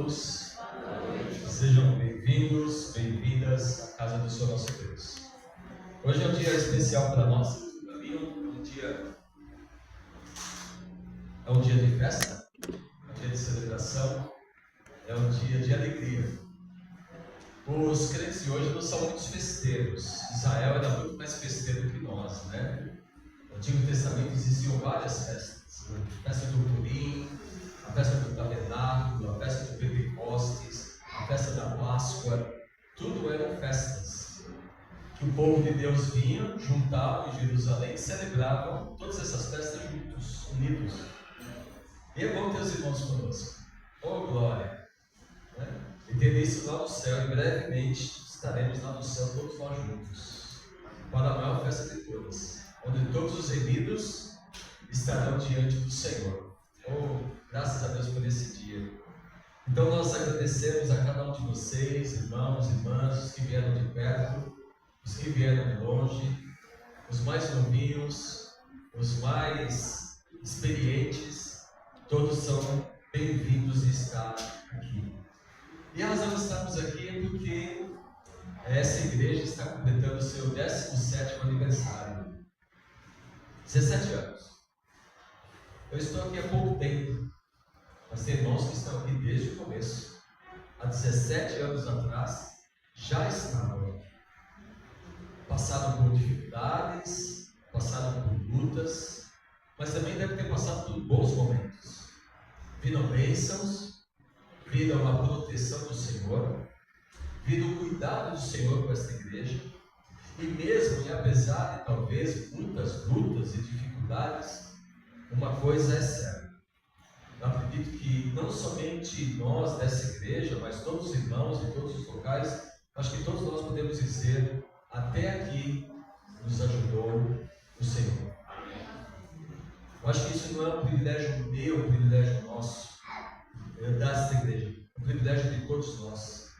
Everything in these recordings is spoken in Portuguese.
todos. Sejam bem-vindos, bem-vindas à casa do Senhor nosso Deus. Hoje é um dia especial para nós. Para mim é um dia de festa, é um dia de celebração, é um dia de alegria. Os crentes de hoje não são muitos festeiros. Israel era muito mais festeiro que nós, né? No Antigo Testamento existiam várias festas. A festa do Purim, a festa do Tabernáculo, a festa do Pentecostes, a festa da Páscoa. Tudo eram festas que o povo de Deus vinha, juntava em Jerusalém e celebravam todas essas festas juntos, unidos. E é bom ter os irmãos conosco. Oh, glória! Entender isso lá no céu, e brevemente estaremos lá no céu todos nós juntos, para a maior festa de todas, onde todos os remidos estarão diante do Senhor. Oh, graças a Deus por esse dia. Então nós agradecemos a cada um de vocês, irmãos, irmãs, os que vieram de perto, os que vieram de longe, os mais novinhos, os mais experientes, todos são bem-vindos de estar aqui. E a razão de estarmos aqui é porque essa igreja está completando o seu 17º aniversário. 17 anos. Eu estou aqui há pouco tempo, mas tem irmãos que estão aqui desde o começo. Há 17 anos atrás, já estavam aqui. Passaram por dificuldades, passaram por lutas, mas também devem ter passado por bons momentos. Viram bênçãos, viram a proteção do Senhor, viram o cuidado do Senhor com esta igreja, e mesmo e apesar de talvez muitas lutas e dificuldades, uma coisa é certa. Eu acredito que não somente nós dessa igreja, mas todos os irmãos de todos os locais, acho que todos nós podemos dizer, até aqui nos ajudou o Senhor. Eu acho que isso não é um privilégio meu, um privilégio nosso, desta igreja, um privilégio de todos nós,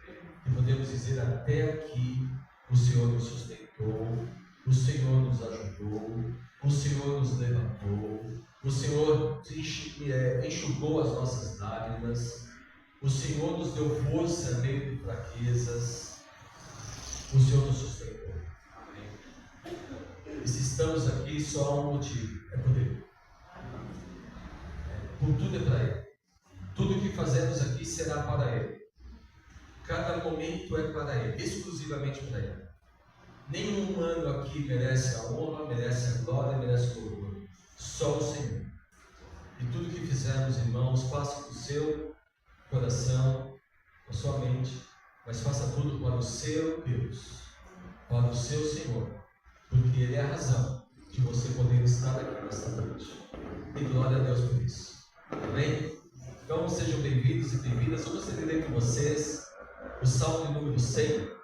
que podemos dizer até aqui o Senhor nos sustentou, o Senhor nos ajudou, o Senhor nos levantou, o Senhor enxugou as nossas lágrimas, o Senhor nos deu força em meio de fraquezas, o Senhor nos sustentou. E se estamos aqui, só há um motivo, é por Ele. Por tudo é para Ele. Tudo o que fazemos aqui será para Ele. Cada momento é para Ele, exclusivamente para Ele. Nenhum humano aqui merece a honra, merece a glória, merece o louvor. Só o Senhor. E tudo que fizermos, irmãos, faça com o seu coração, com a sua mente, mas faça tudo para o seu Deus, para o seu Senhor, porque Ele é a razão de você poder estar aqui nesta noite. E glória a Deus por isso. Amém? Então sejam bem-vindos e bem-vindas. Eu gostaria de ler com vocês o Salmo de número 100.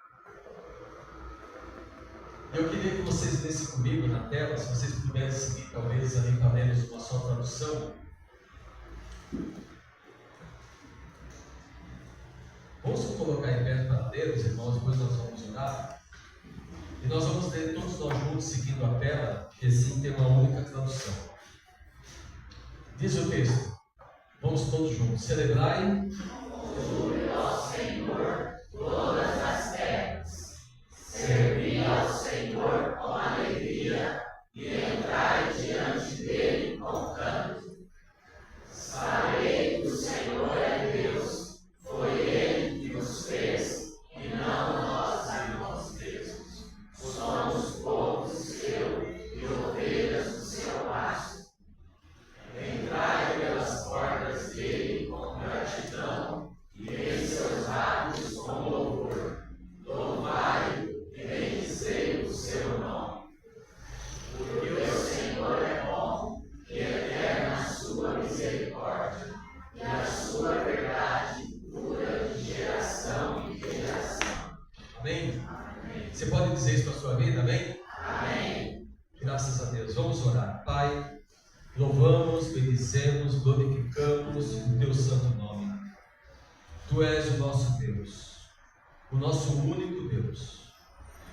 Eu queria que vocês lessem comigo na tela, se vocês puderem seguir, talvez ali para menos uma só tradução. Vamos colocar em pé para ler, os irmãos, depois nós vamos orar. E nós vamos ler todos nós juntos, seguindo a tela, que assim tem uma única tradução. Diz o texto, vamos todos juntos, celebrai ao Senhor todas as terras, servi ao Senhor com alegria e entrai diante dele com canto. Sabei que o Senhor é Deus, foi Ele que nos fez e não nós a nós mesmos. Somos povo seu e ovelhas do seu pasto. Entrai pelas portas dele com gratidão e em seus lábios com louvor. Louvai-o e bendizei o seu nome. Porque o Senhor é bom e eterna a sua misericórdia, e a sua verdade dura de geração em geração. Amém? Amém? Você pode dizer isso para a sua vida, amém? Amém. Graças a Deus. Vamos orar. Pai, louvamos, bendizemos, glorificamos o Teu santo nome. Tu és o nosso Deus, o nosso único Deus.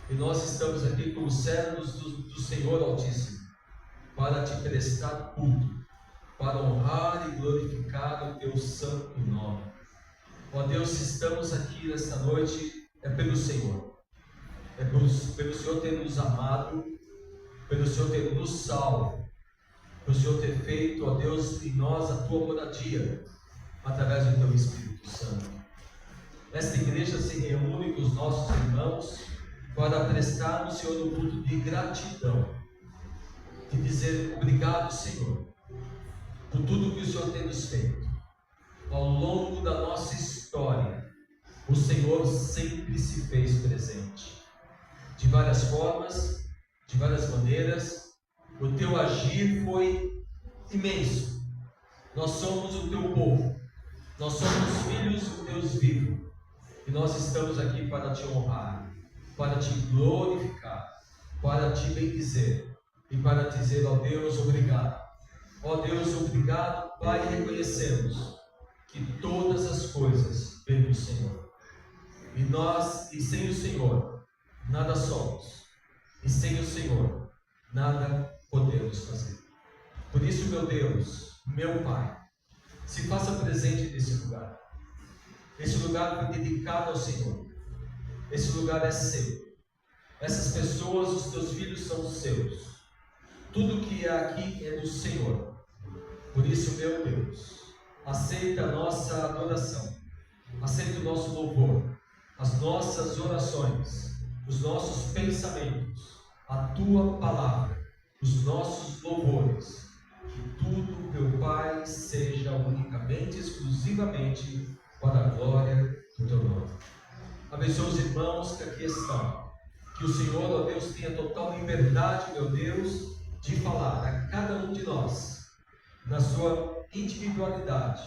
E nós estamos aqui como servos do Senhor Altíssimo, para Te prestar culto, para honrar e glorificar o Teu santo nome. Ó Deus, se estamos aqui nesta noite, é pelo Senhor. É pelo Senhor ter nos amado, pelo Senhor ter nos salvo, pelo Senhor ter feito, ó Deus, em nós a tua moradia, através do teu Espírito Santo. Esta igreja se reúne com os nossos irmãos para prestar no Senhor um culto de gratidão, de dizer obrigado, Senhor, por tudo que o Senhor tem nos feito. Ao longo da nossa história, o Senhor sempre se fez presente, de várias formas, de várias maneiras. O teu agir foi imenso. Nós somos o teu povo, nós somos filhos do Deus vivo, e nós estamos aqui para te honrar, para te glorificar, para te bendizer e para dizer, ó Deus, obrigado. Ó Deus, obrigado, Pai, reconhecemos que todas as coisas vêm do Senhor. E nós, e sem o Senhor, nada somos. E sem o Senhor, nada podemos fazer. Por isso, meu Deus, meu Pai, se faça presente nesse lugar. Esse lugar foi dedicado ao Senhor. Esse lugar é seu. Essas pessoas, os teus filhos, são seus. Tudo que é aqui é do Senhor. Por isso, meu Deus, aceita a nossa adoração, aceita o nosso louvor, as nossas orações, os nossos pensamentos, a tua palavra, os nossos louvores. Que tudo, meu Pai, seja unicamente, exclusivamente para a glória do teu nome. Abençoa os irmãos que aqui estão. Que o Senhor, ó Deus, tenha total liberdade, meu Deus, de falar a cada um de nós, na sua individualidade,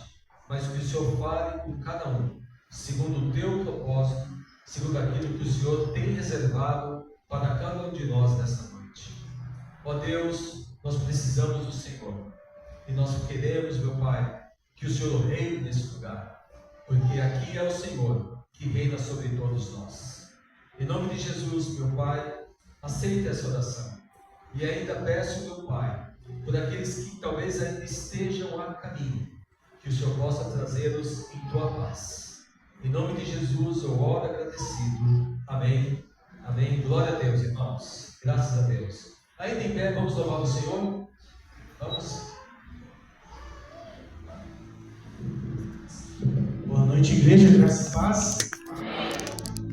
mas que o Senhor fale com cada um, segundo o teu propósito, segundo aquilo que o Senhor tem reservado para cada um de nós nesta noite. Ó Deus, nós precisamos do Senhor, e nós queremos, meu Pai, que o Senhor reine nesse lugar, porque aqui é o Senhor que reina sobre todos nós. Em nome de Jesus, meu Pai, aceita essa oração. E ainda peço, meu Pai, por aqueles que talvez ainda estejam a caminho, que o Senhor possa trazê-los em tua paz. Em nome de Jesus, eu oro agradecido. Amém. Amém. Glória a Deus, irmãos. Graças a Deus. Ainda em pé, vamos louvar o Senhor? Vamos. Boa noite, igreja, graça e paz.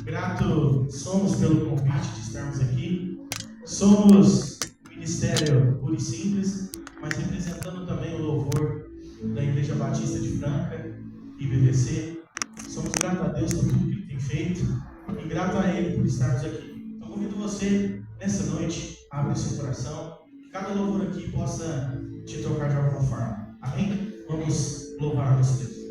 Grato somos pelo convite de estarmos aqui. Somos Ministério Puro e Simples, mas representando também o louvor da Igreja Batista de Franca e BVC. Somos gratos a Deus por tudo que Ele tem feito e grato a Ele por estarmos aqui. Então convido você, nessa noite, a abrir seu coração, que cada louvor aqui possa te tocar de alguma forma. Amém? Vamos louvar a nosso Deus.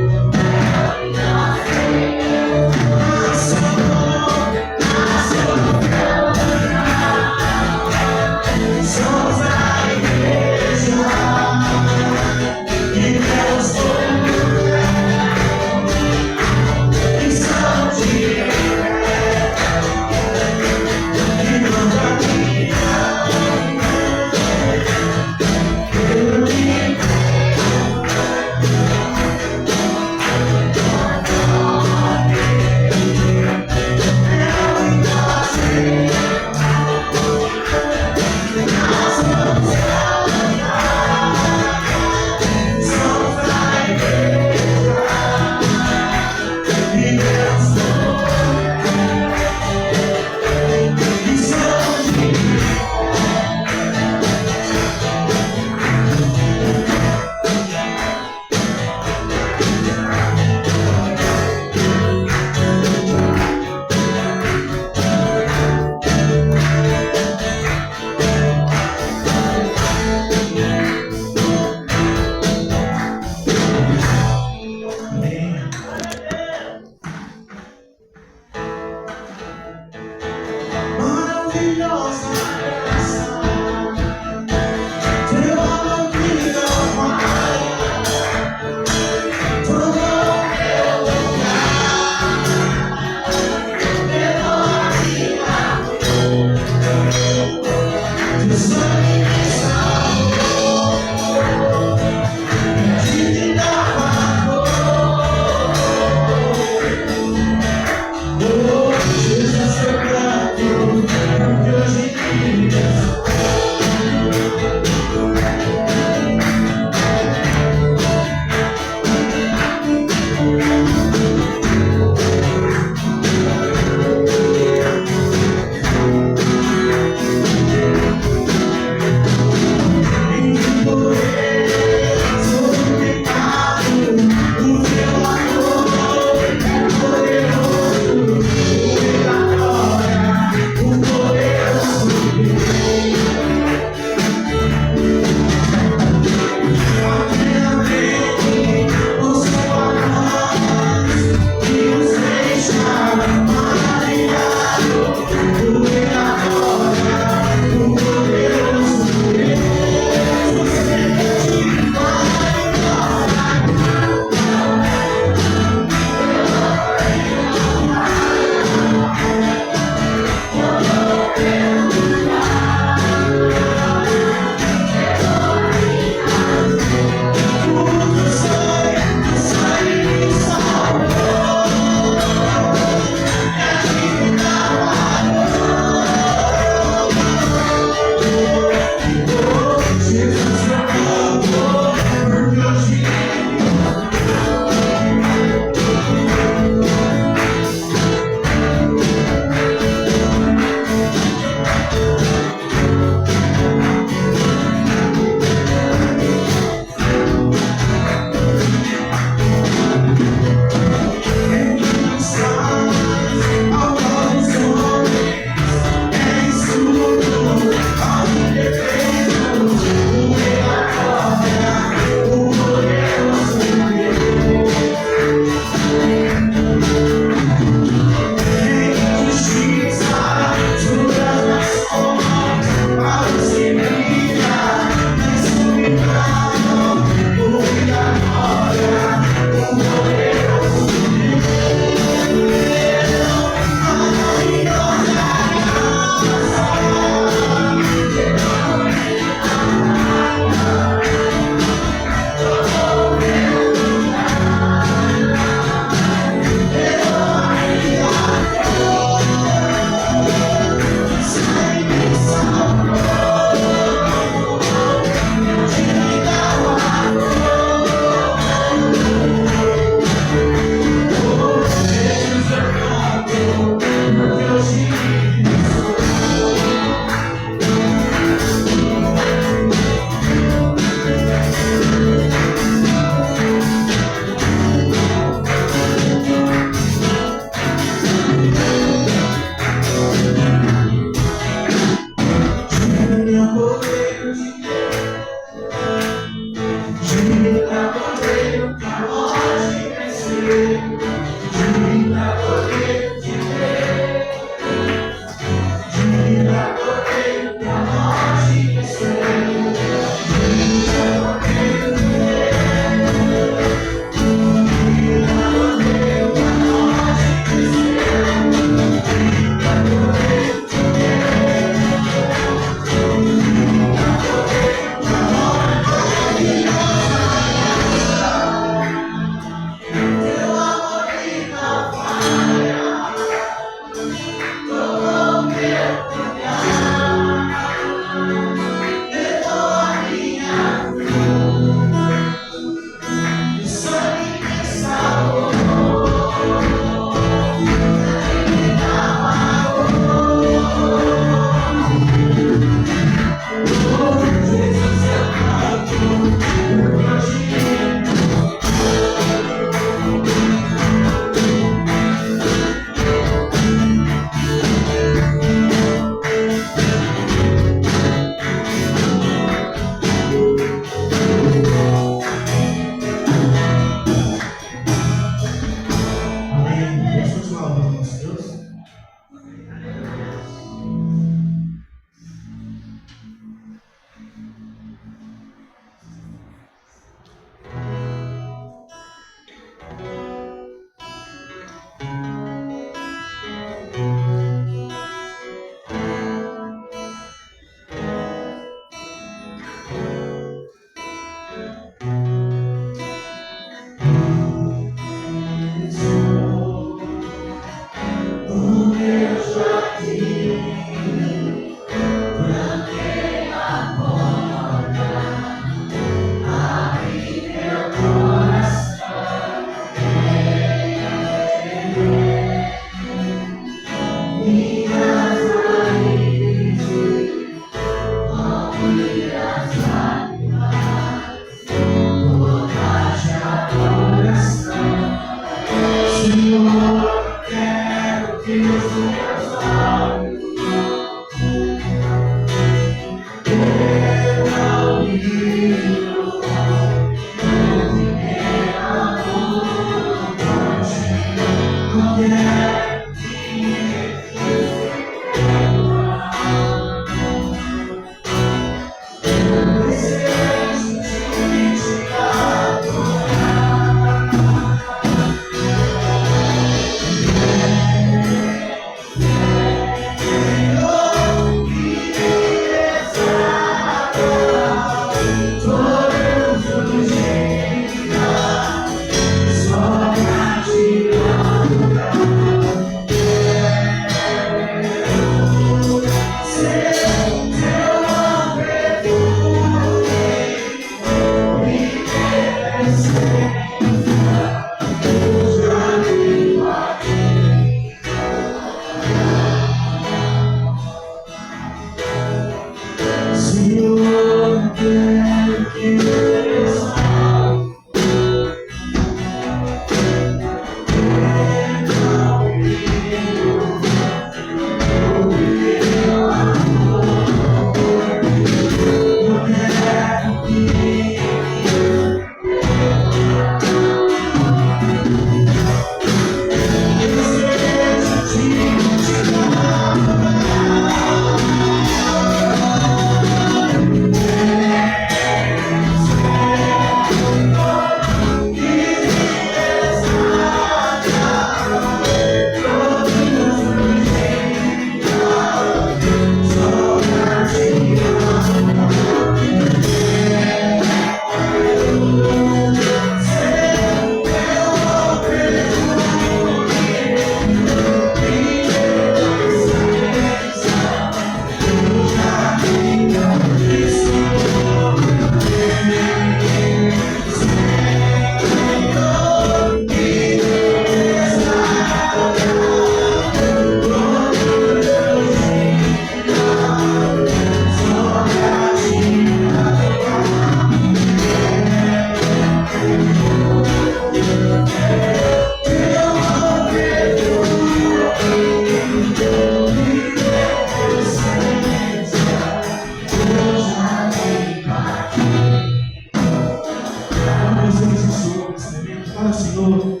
Fala, Senhor.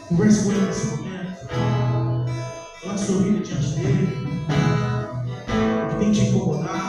Converse com ele nesse momento. Coloque sua vida diante dele. O que tem te incomodado?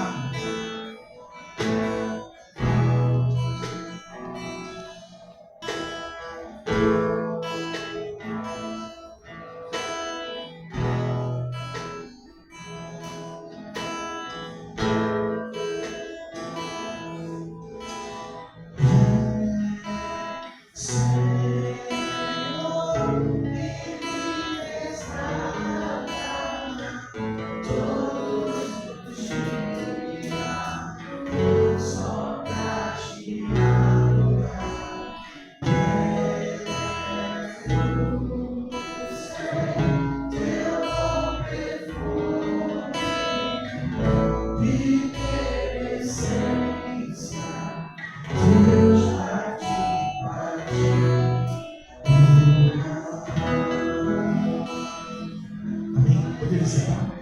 Amém? Poderia sentar?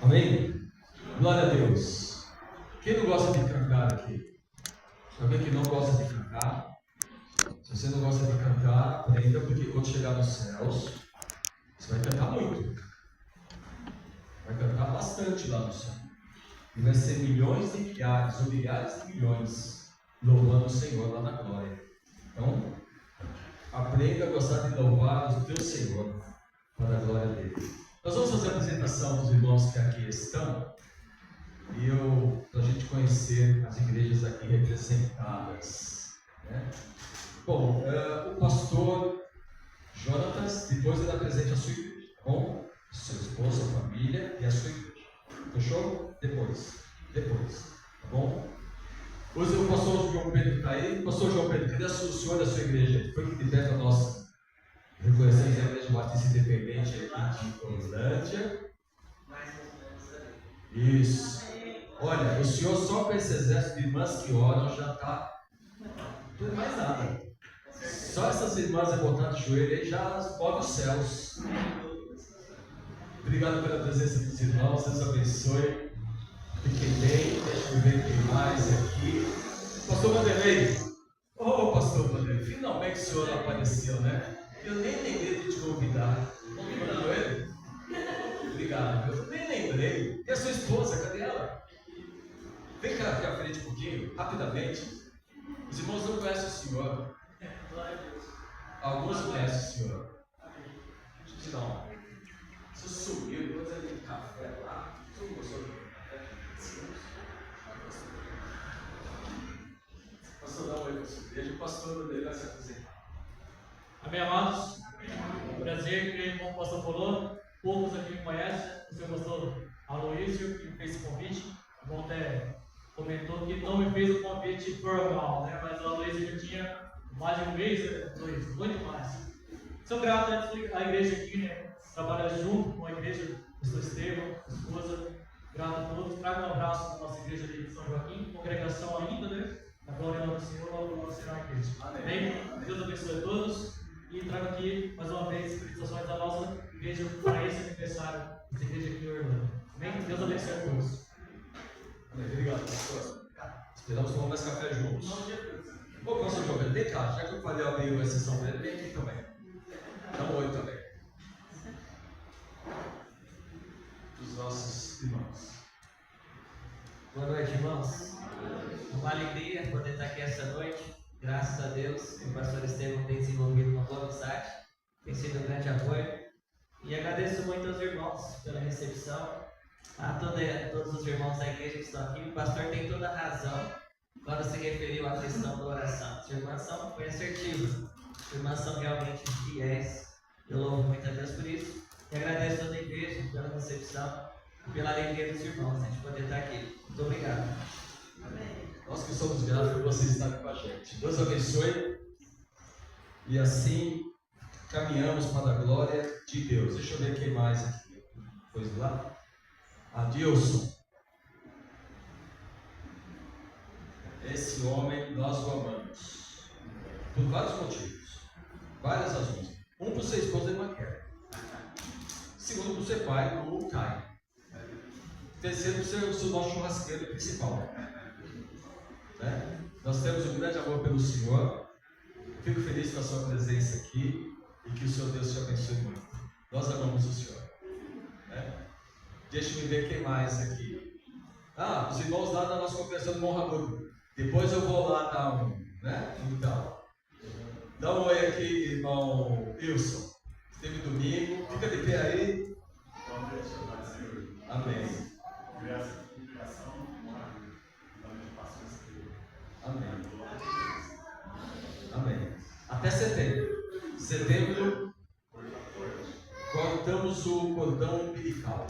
Amém? Glória a Deus. Quem não gosta de cantar aqui? Alguém que não gosta de cantar? Se você não gosta de cantar, aprenda, porque quando chegar nos céus, você vai cantar muito. Vai cantar bastante lá no céu. E vai ser milhões de milhares, ou milhares de milhões, louvando o Senhor lá na glória. Então, aprenda a gostar de louvar o teu Senhor, para a glória dele. Nós vamos fazer a apresentação dos irmãos que aqui estão, e para a gente conhecer as igrejas aqui representadas, né? Bom, o pastor Jonatas, depois ele apresenta a sua igreja, tá bom? Sua esposa, sua família e a sua igreja. Fechou? Depois, tá bom? Hoje o pastor João Pedro está aí. Pastor João Pedro, cadê o senhor da sua igreja? Foi aqui de perto da nossa. Reconhecemos a Igreja Batista Independente aqui de Orlândia. Isso. Olha, o senhor só com esse exército de irmãs que oram já está. Não é mais nada. Só essas irmãs botar de joelho aí já move os céus. Obrigado pela presença dos irmãos. Deus abençoe. Fiquem bem. Deixa eu ver quem mais aqui. Pastor Vanderlei. Ô, pastor Vanderlei, finalmente o senhor apareceu, né? Eu nem lembrei de te convidar. Convidou ele? Obrigado. Eu nem lembrei. E a sua esposa, cadê ela? Vem cá à frente um pouquinho, rapidamente. Os irmãos não conhecem o senhor. Alguns conhecem o senhor. Deixa eu te dar uma. Você sumiu, depois ali de café lá. Você não gostou do café? Pastor, dá um oi para sua igreja. O pastor dele vai se apresentar. Amém, amados? Prazer, que como o pastor falou, poucos aqui me conhecem. O seu pastor Aloísio, que me fez esse convite. O bom até comentou que não me fez o convite formal, né? Mas o Aloísio já tinha mais de um mês, muito mais. Sou grato à igreja aqui, né? Trabalha junto com a igreja, pastor Estevão, esposa. Grato a todos. Trago um abraço da nossa igreja de São Joaquim, congregação ainda, né? A glória do Senhor, logo será a igreja. Amém? Deus abençoe a todos. E trago aqui, mais uma vez, felicitações da nossa igreja para esse aniversário, essa igreja aqui em Orlando. Amém? Deus abençoe a todos. Amém. Obrigado, pastor. Esperamos tomar mais café juntos. Ô, pastor João Pedro, vem cá. Já que eu falei abrir a sessão dele, vem aqui também. Dá um oi também. Dos nossos irmãos. Boa noite, irmãos. É uma alegria poder estar aqui essa noite. Graças a Deus, o pastor Estevão tem desenvolvido uma boa amizade, tem sido um grande apoio. E agradeço muito aos irmãos pela recepção, a todos os irmãos da igreja que estão aqui. O pastor tem toda a razão quando se referiu à questão da oração. As irmãs foi assertiva, as irmãs são realmente fiéis. Eu louvo muito a Deus por isso. E agradeço a toda a igreja pela recepção e pela alegria dos irmãos de poder estar aqui. Muito obrigado. Amém. Nós que somos gratos por vocês estarem com a gente. Deus abençoe. E assim caminhamos para a glória de Deus. Deixa eu ver quem mais aqui. Pois lá. Adilson. Esse homem nós o amamos. Por vários motivos. Várias razões. Um, por ser esposa, ele não quer. Segundo, por ser pai, não cai. Terceiro, por ser o nosso churrasqueiro principal. Né? Nós temos um grande amor pelo Senhor. Fico feliz com a sua presença aqui e que o Senhor Deus te abençoe muito. Nós amamos o Senhor. Né? Deixa eu ver quem mais aqui. Os irmãos lá da nossa conferência do Mohamed. Depois eu vou lá dar um, né? Então, dá um oi aqui, irmão Wilson. Esteve domingo. Fica de pé aí. Amém. Amém. Amém. Até setembro. Setembro, cortamos o cordão umbilical.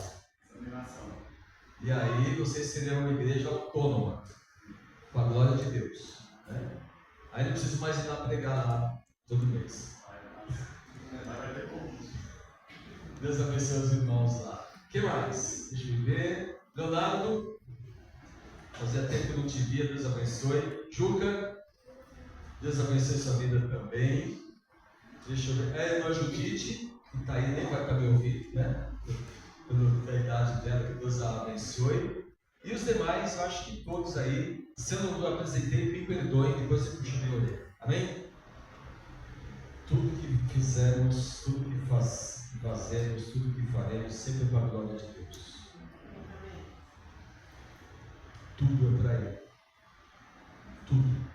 E aí vocês serão uma igreja autônoma, com a glória de Deus. Né? Aí não preciso mais ir lá pregar lá todo mês. Deus abençoe os irmãos lá. O que mais? Deixa eu ver. Leonardo, fazia tempo que eu não te via, Deus abençoe. Juca, Deus abençoe sua vida também. Deixa eu ver. A irmã Judite, que está aí, nem vai estar me ouvindo, né? Pela idade dela, que Deus a abençoe. E os demais, eu acho que todos aí, se eu não apresentei, me perdoem, depois eu puxo minha orelha. Amém? Tudo que fizermos, tudo que fazemos, tudo que faremos, sempre para a glória de Deus. Tudo é para Ele. Tudo.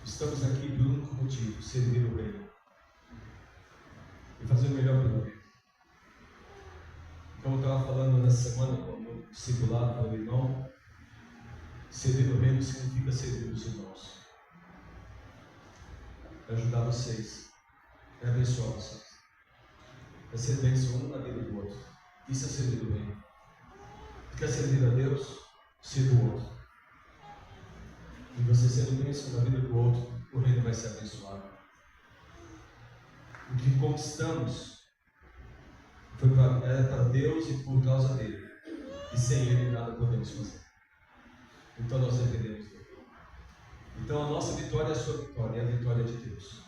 Estamos aqui por um único motivo: servir o Reino e fazer o melhor pelo Reino. Como eu estava falando nessa semana, como discipulado pelo irmão, servir o Reino significa servir os irmãos, é ajudar vocês, é abençoar vocês, é ser bênção um na vida do outro. Isso é servir o Reino. Quer servir a Deus? Sirva o outro. E você sendo bênção na vida do outro, o Reino vai ser abençoado. O que conquistamos era para Deus e por causa dele. E sem Ele nada podemos fazer. Então nós dependemos dele. Então a nossa vitória é a sua vitória, é a vitória de Deus.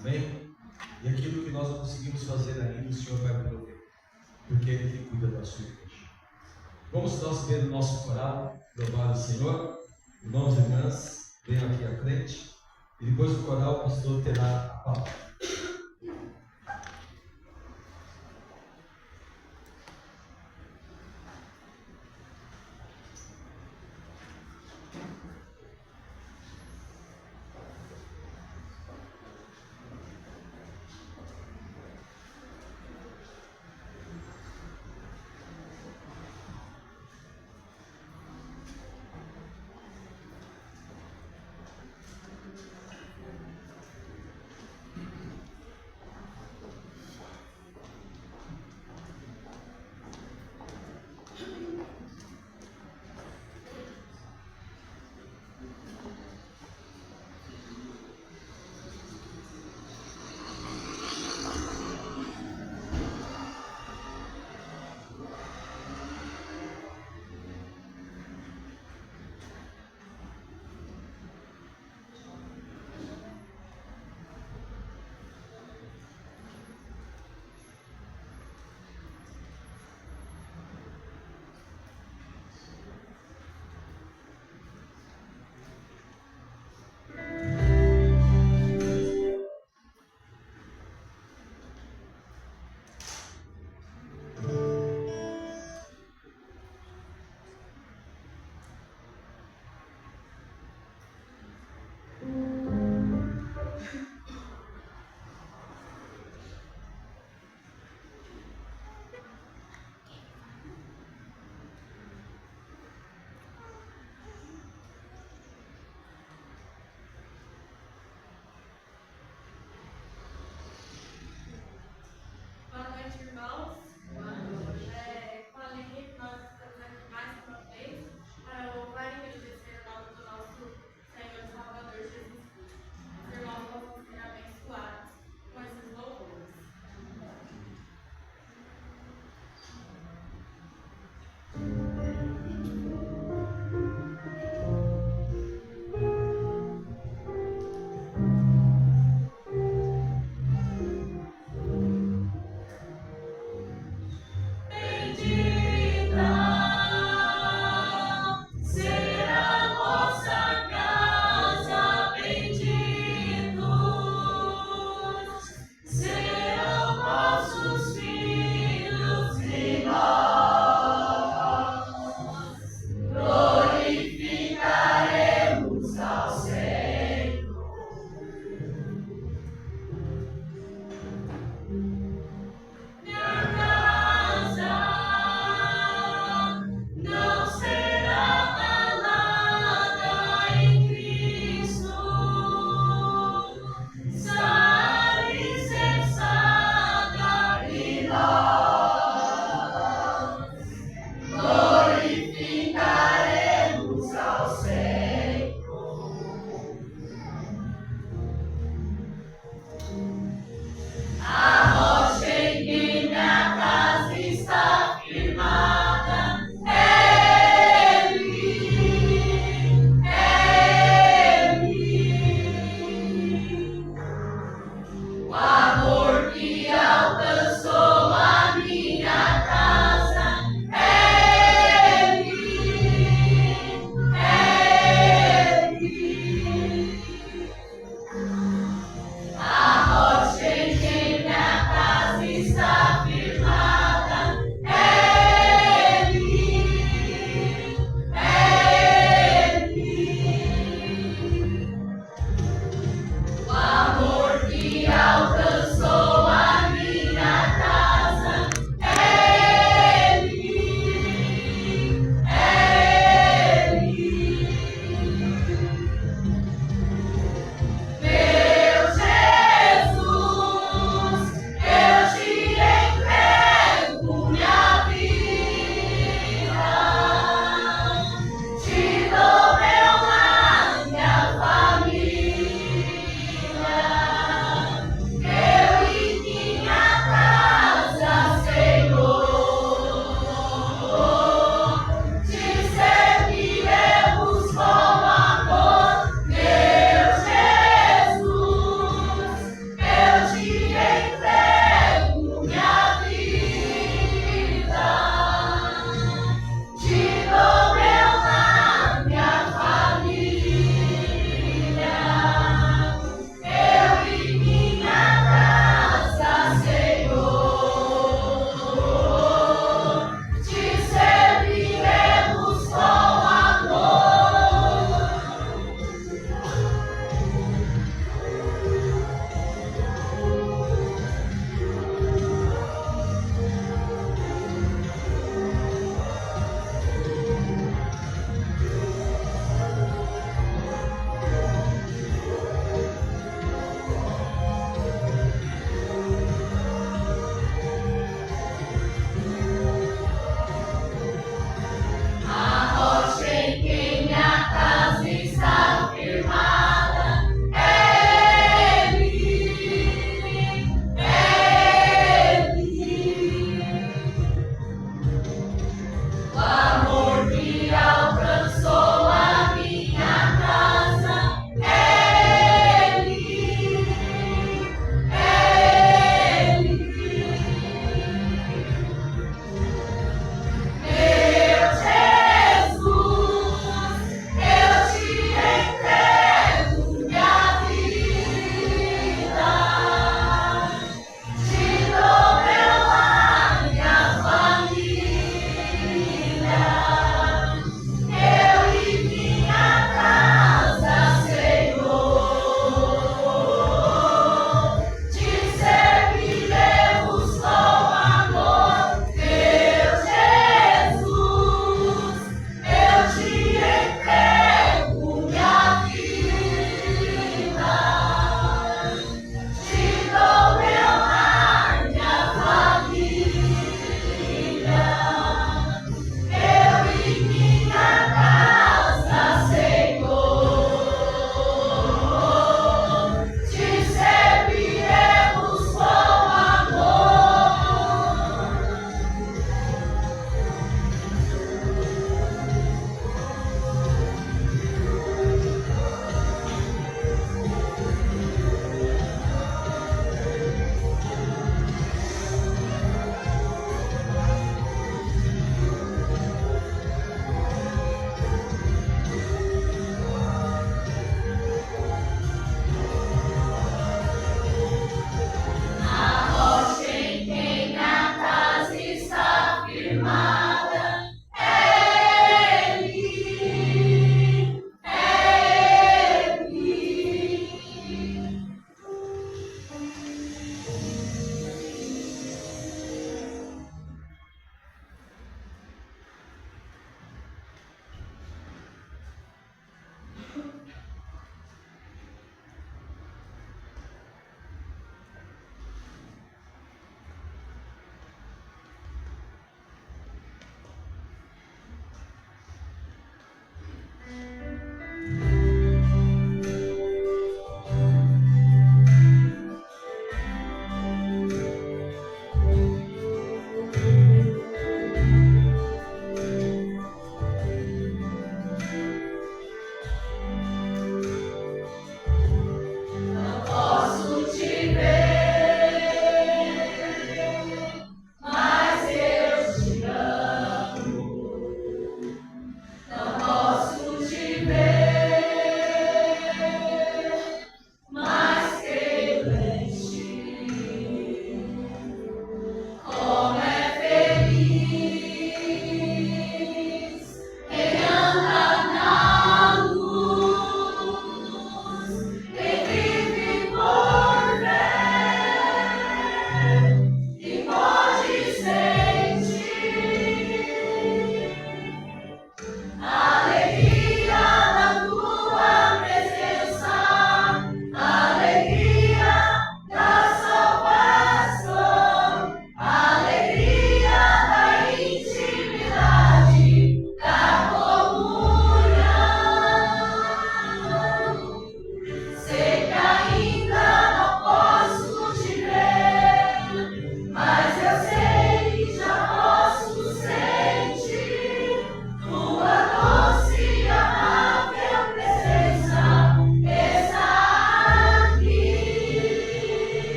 Amém? E aquilo que nós não conseguimos fazer ainda, o Senhor vai prover. Porque Ele que cuida da sua igreja. Vamos nós ver o nosso coral, louvar o Senhor. Irmãos e irmãs, venham aqui à frente. E depois do coral, o pastor terá a palavra.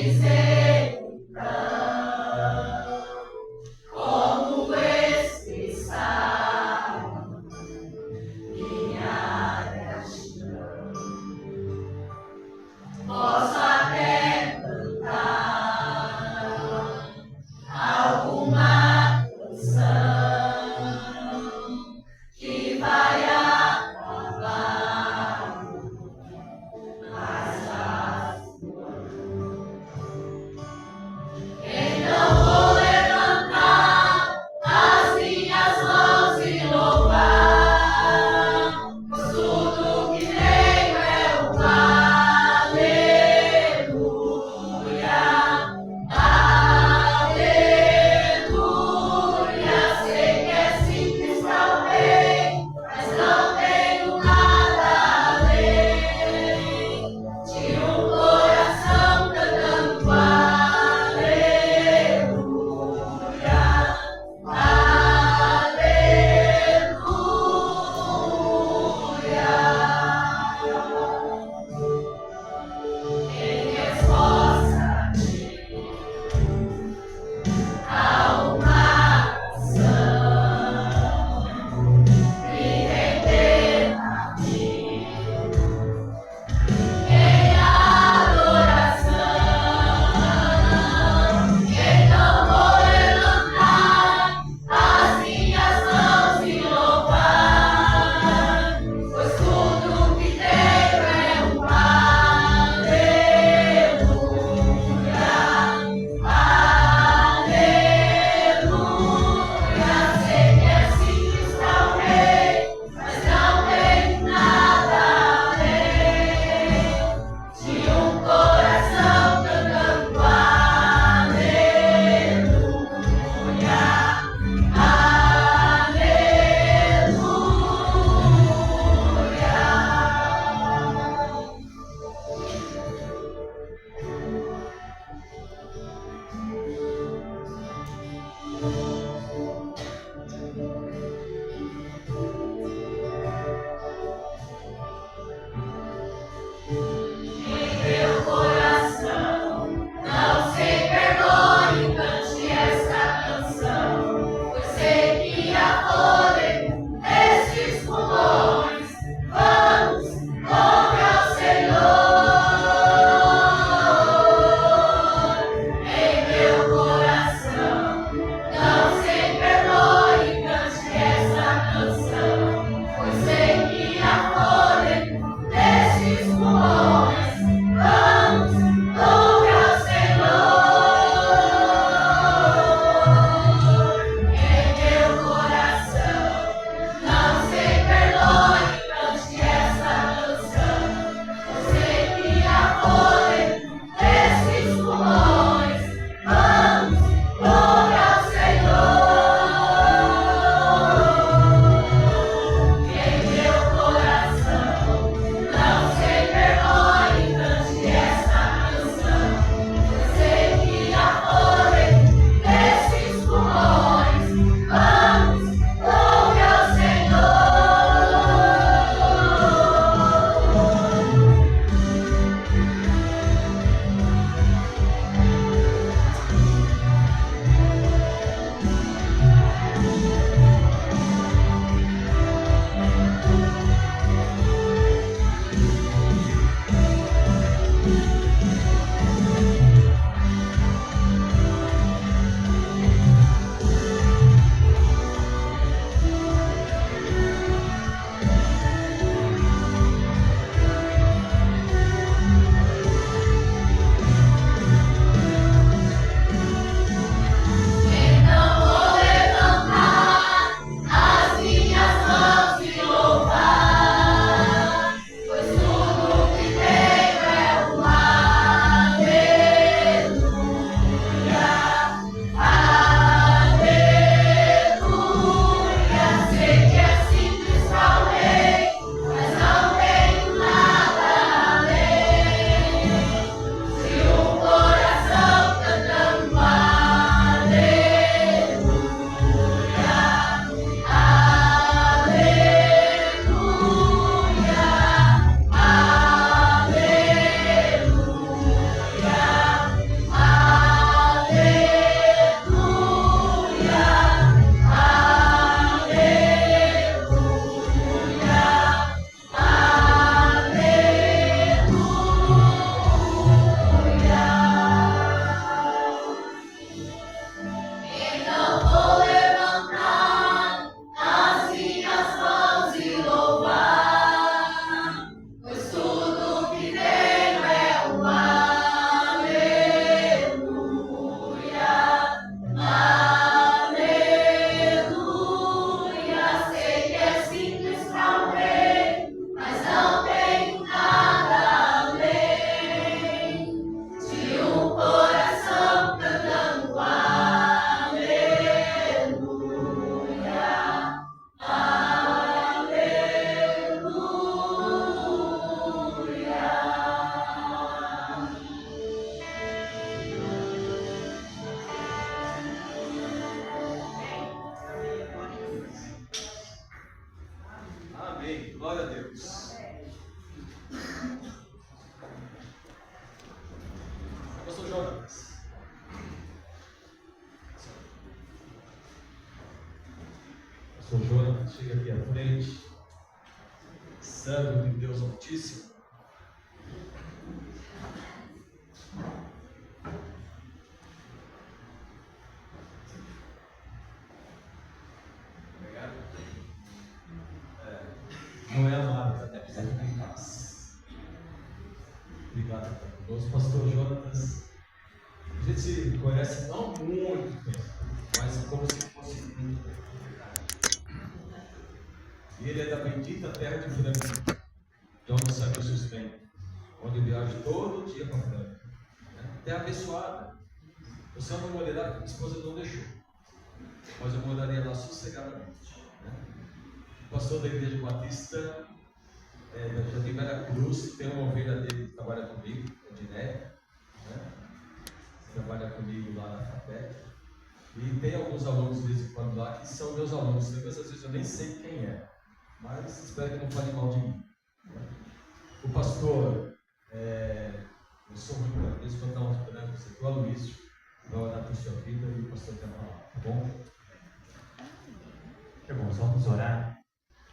dizer então, como expressar minha gratidão. Posso até cantar alguma canção que vai acabar, mas já Jonas. Pastor Jonas, chega aqui à frente. Servo de Deus Altíssimo. Obrigado. Não é amado, até precisar de paz. Obrigado por estar conosco. Pastor Jonas, a gente se conhece não muito tempo, mas como se fosse muito tempo. E ele é da bendita terra de Franca, de onde saiu o sustento, onde eu viajo todo dia para Franca. Terra abençoada. Eu só não morei lá porque minha esposa não deixou, mas eu moraria lá sossegadamente. O pastor da Igreja Batista da Jardim Veracruz, tem uma ovelha dele que trabalha comigo, a Diné, trabalha comigo lá na FAPEC. E tem alguns alunos de vez em quando lá que são meus alunos, muitas vezes eu nem sei quem é, mas espero que não fale mal de mim. O pastor, eu sou muito grande, eles contam uns brancos aqui, o Aloysio vai orar por sua vida e o pastor quer falar, tá bom? Irmãos, vamos orar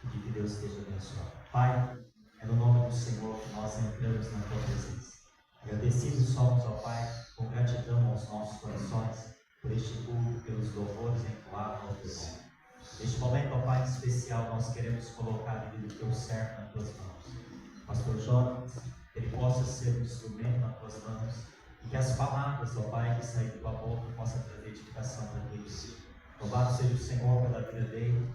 e que Deus esteja abençoado. Pai, é no nome do Senhor que nós entramos na tua presença. Agradecidos somos, ó Pai, com gratidão aos nossos corações por este culto, pelos louvores entoados ao teu nome. Neste momento, ó Pai, especial, nós queremos colocar a vida do teu servo nas tuas mãos. Pastor Jonas, ele possa ser um instrumento nas tuas mãos e que as palavras, ó Pai, que saem da tua boca possam trazer edificação para aqueles. Louvado seja o Senhor pela vida dele,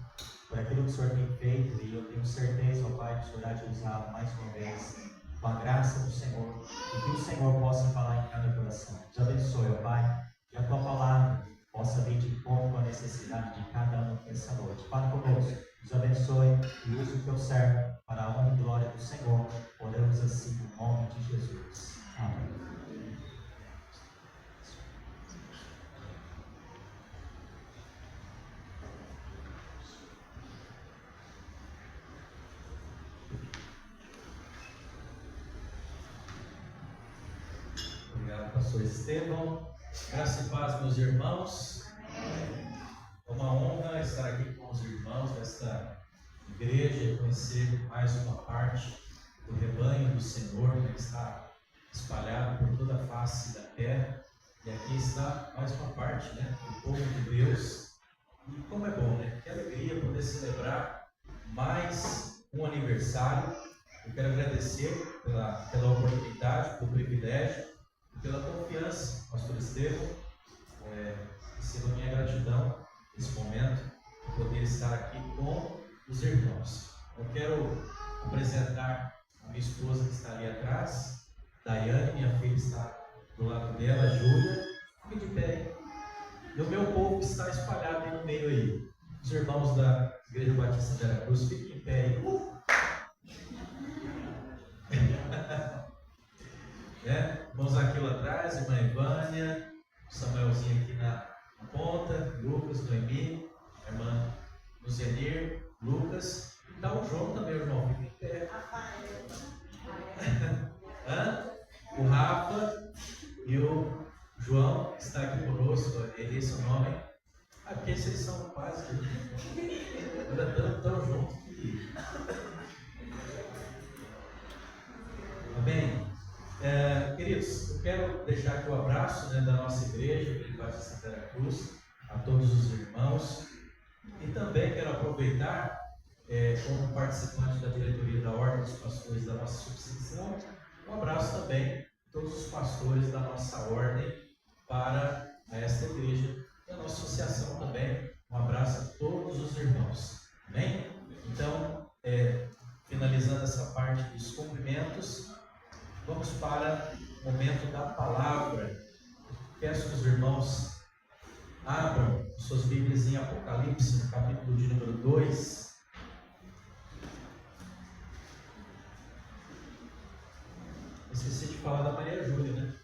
por aquilo que o Senhor tem feito, e eu tenho certeza, ó Pai, que o Senhor há de usá-lo mais uma vez, com a graça do Senhor, e que o Senhor possa falar em cada coração. Te abençoe, ó Pai, que a tua palavra possa vir de encontro com a necessidade de cada um nessa noite. Fala conosco, nos abençoe e use o teu servo para a honra e glória do Senhor. Oramos assim no nome de Jesus. Amém. Obrigado, pastor Estevão. Graça e paz, meus irmãos. É uma honra estar aqui com os irmãos desta igreja e conhecer mais uma parte do rebanho do Senhor que está espalhado por toda a face da terra. E aqui está mais uma parte, do povo de Deus. E como é bom, que alegria poder celebrar mais um aniversário. Eu quero agradecer pela oportunidade, pelo privilégio e pela confiança, pastor Estevão. Receba minha gratidão nesse momento de poder estar aqui com os irmãos. Eu quero apresentar a minha esposa que está ali atrás, Daiane, minha filha está do lado dela, Júlia. Fique de pé aí. E o meu povo que está espalhado aí no meio aí. Os irmãos da Igreja Batista de Veracruz, fiquem em pé aí. Irmãos aqui lá atrás, irmã Ivânia, Samuelzinho aqui na ponta, Lucas, Noemi, a irmã Luzenir, Lucas, e tá o João também, irmão, fica em pé. O Rafa e o João, que está aqui conosco, ele é esse o nome. Porque vocês são quase tão juntos. Amém? Queridos, eu quero deixar aqui o abraço da nossa igreja, Igreja Batista de Veracruz, a todos os irmãos. E também quero aproveitar, como participante da diretoria da Ordem dos Pastores da nossa subseção, um abraço também a todos os pastores da nossa ordem para esta igreja e a nossa associação também. Um abraço a todos os irmãos. Amém? Então, finalizando essa parte dos cumprimentos, vamos para o momento da palavra. Peço que os irmãos abram suas Bíblias em Apocalipse, no capítulo de número 2. Esqueci de falar da Maria Júlia,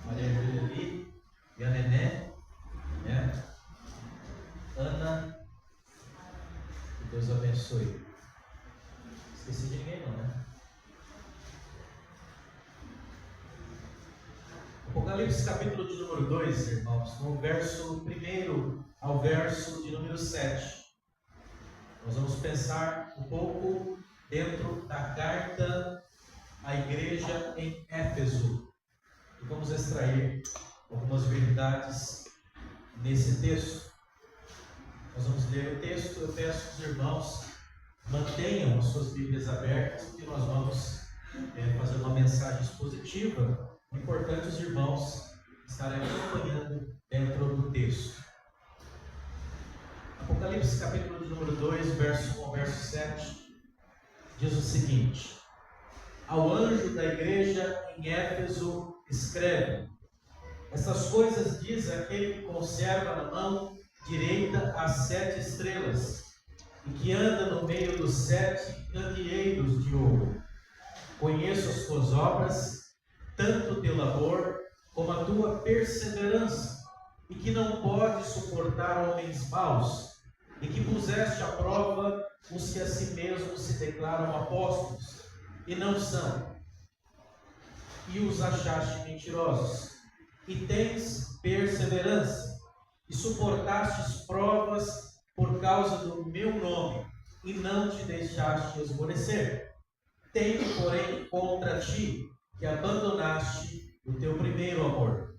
Maria Júlia ali, e a Nené, Ana, que Deus abençoe. Esqueci de ninguém não, Apocalipse Apocalipse capítulo de número 2, irmãos, no verso 1 ao verso de número 7. Nós vamos pensar um pouco dentro da carta à igreja em Éfeso. E vamos extrair algumas verdades nesse texto. Nós vamos ler o texto. Eu peço que os irmãos mantenham as suas Bíblias abertas, porque nós vamos fazer uma mensagem expositiva. É importante os irmãos estarem acompanhando dentro do texto. Apocalipse capítulo de número 2, verso 1 ao verso 7, diz o seguinte: Ao anjo da igreja em Éfeso escreve: Essas coisas diz aquele que conserva na mão direita as 7 estrelas, e que anda no meio dos 7 candeeiros de ouro. Conheço as tuas obras, tanto o teu labor como a tua perseverança, e que não pode suportar homens maus, e que puseste à prova os que a si mesmos se declaram apóstolos, e não são, e os achaste mentirosos, e tens perseverança, e suportastes provas por causa do meu nome, e não te deixaste esmorecer. Tenho, porém, contra ti que abandonaste o teu primeiro amor.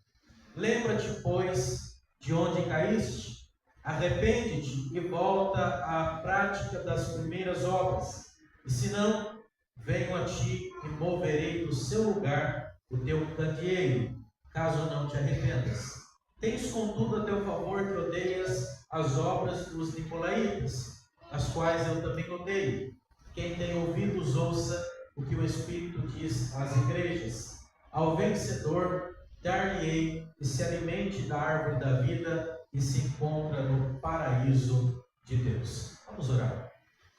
Lembra-te, pois, de onde caíste, arrepende-te e volta à prática das primeiras obras, e se não, venho a ti e moverei do seu lugar o teu candeeiro, caso não te arrependas. Tens, contudo, a teu favor que odeias as obras dos nicolaítas, as quais eu também odeio. Quem tem ouvidos, ouça o que o Espírito diz às igrejas. Ao vencedor, dar-lhe-ei que se alimente da árvore da vida e se encontra no paraíso de Deus. Vamos orar.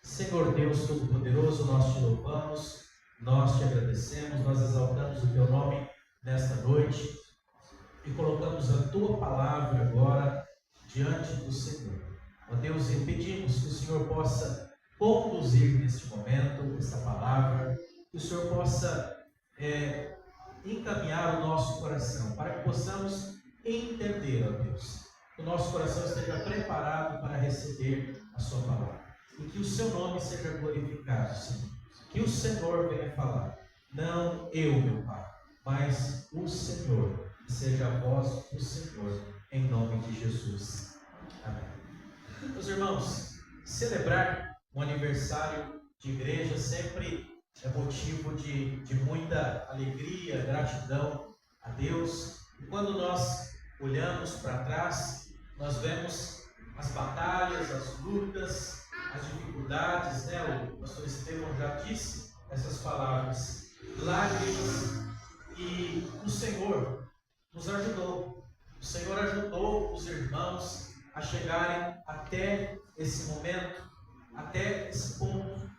Senhor Deus Todo-Poderoso, nós te louvamos, nós te agradecemos, nós exaltamos o teu nome nesta noite e colocamos a tua palavra agora diante do Senhor. Ó Deus, e pedimos que o Senhor possa conduzir neste momento esta palavra, que o Senhor possa encaminhar o nosso coração, para que possamos entender, ó Deus, que o nosso coração esteja preparado para receber a sua palavra, e que o seu nome seja glorificado, Senhor. Que o Senhor venha falar, não eu, meu Pai, mas o Senhor, que seja a voz do Senhor, em nome de Jesus. Amém. Meus irmãos, celebrar um aniversário de igreja sempre é motivo de muita alegria, gratidão a Deus. E quando nós olhamos para trás, nós vemos as batalhas, as lutas, as dificuldades, né? O pastor Estevão já disse essas palavras, lágrimas, e o Senhor nos ajudou. O Senhor ajudou os irmãos a chegarem até esse momento, até esse ponto.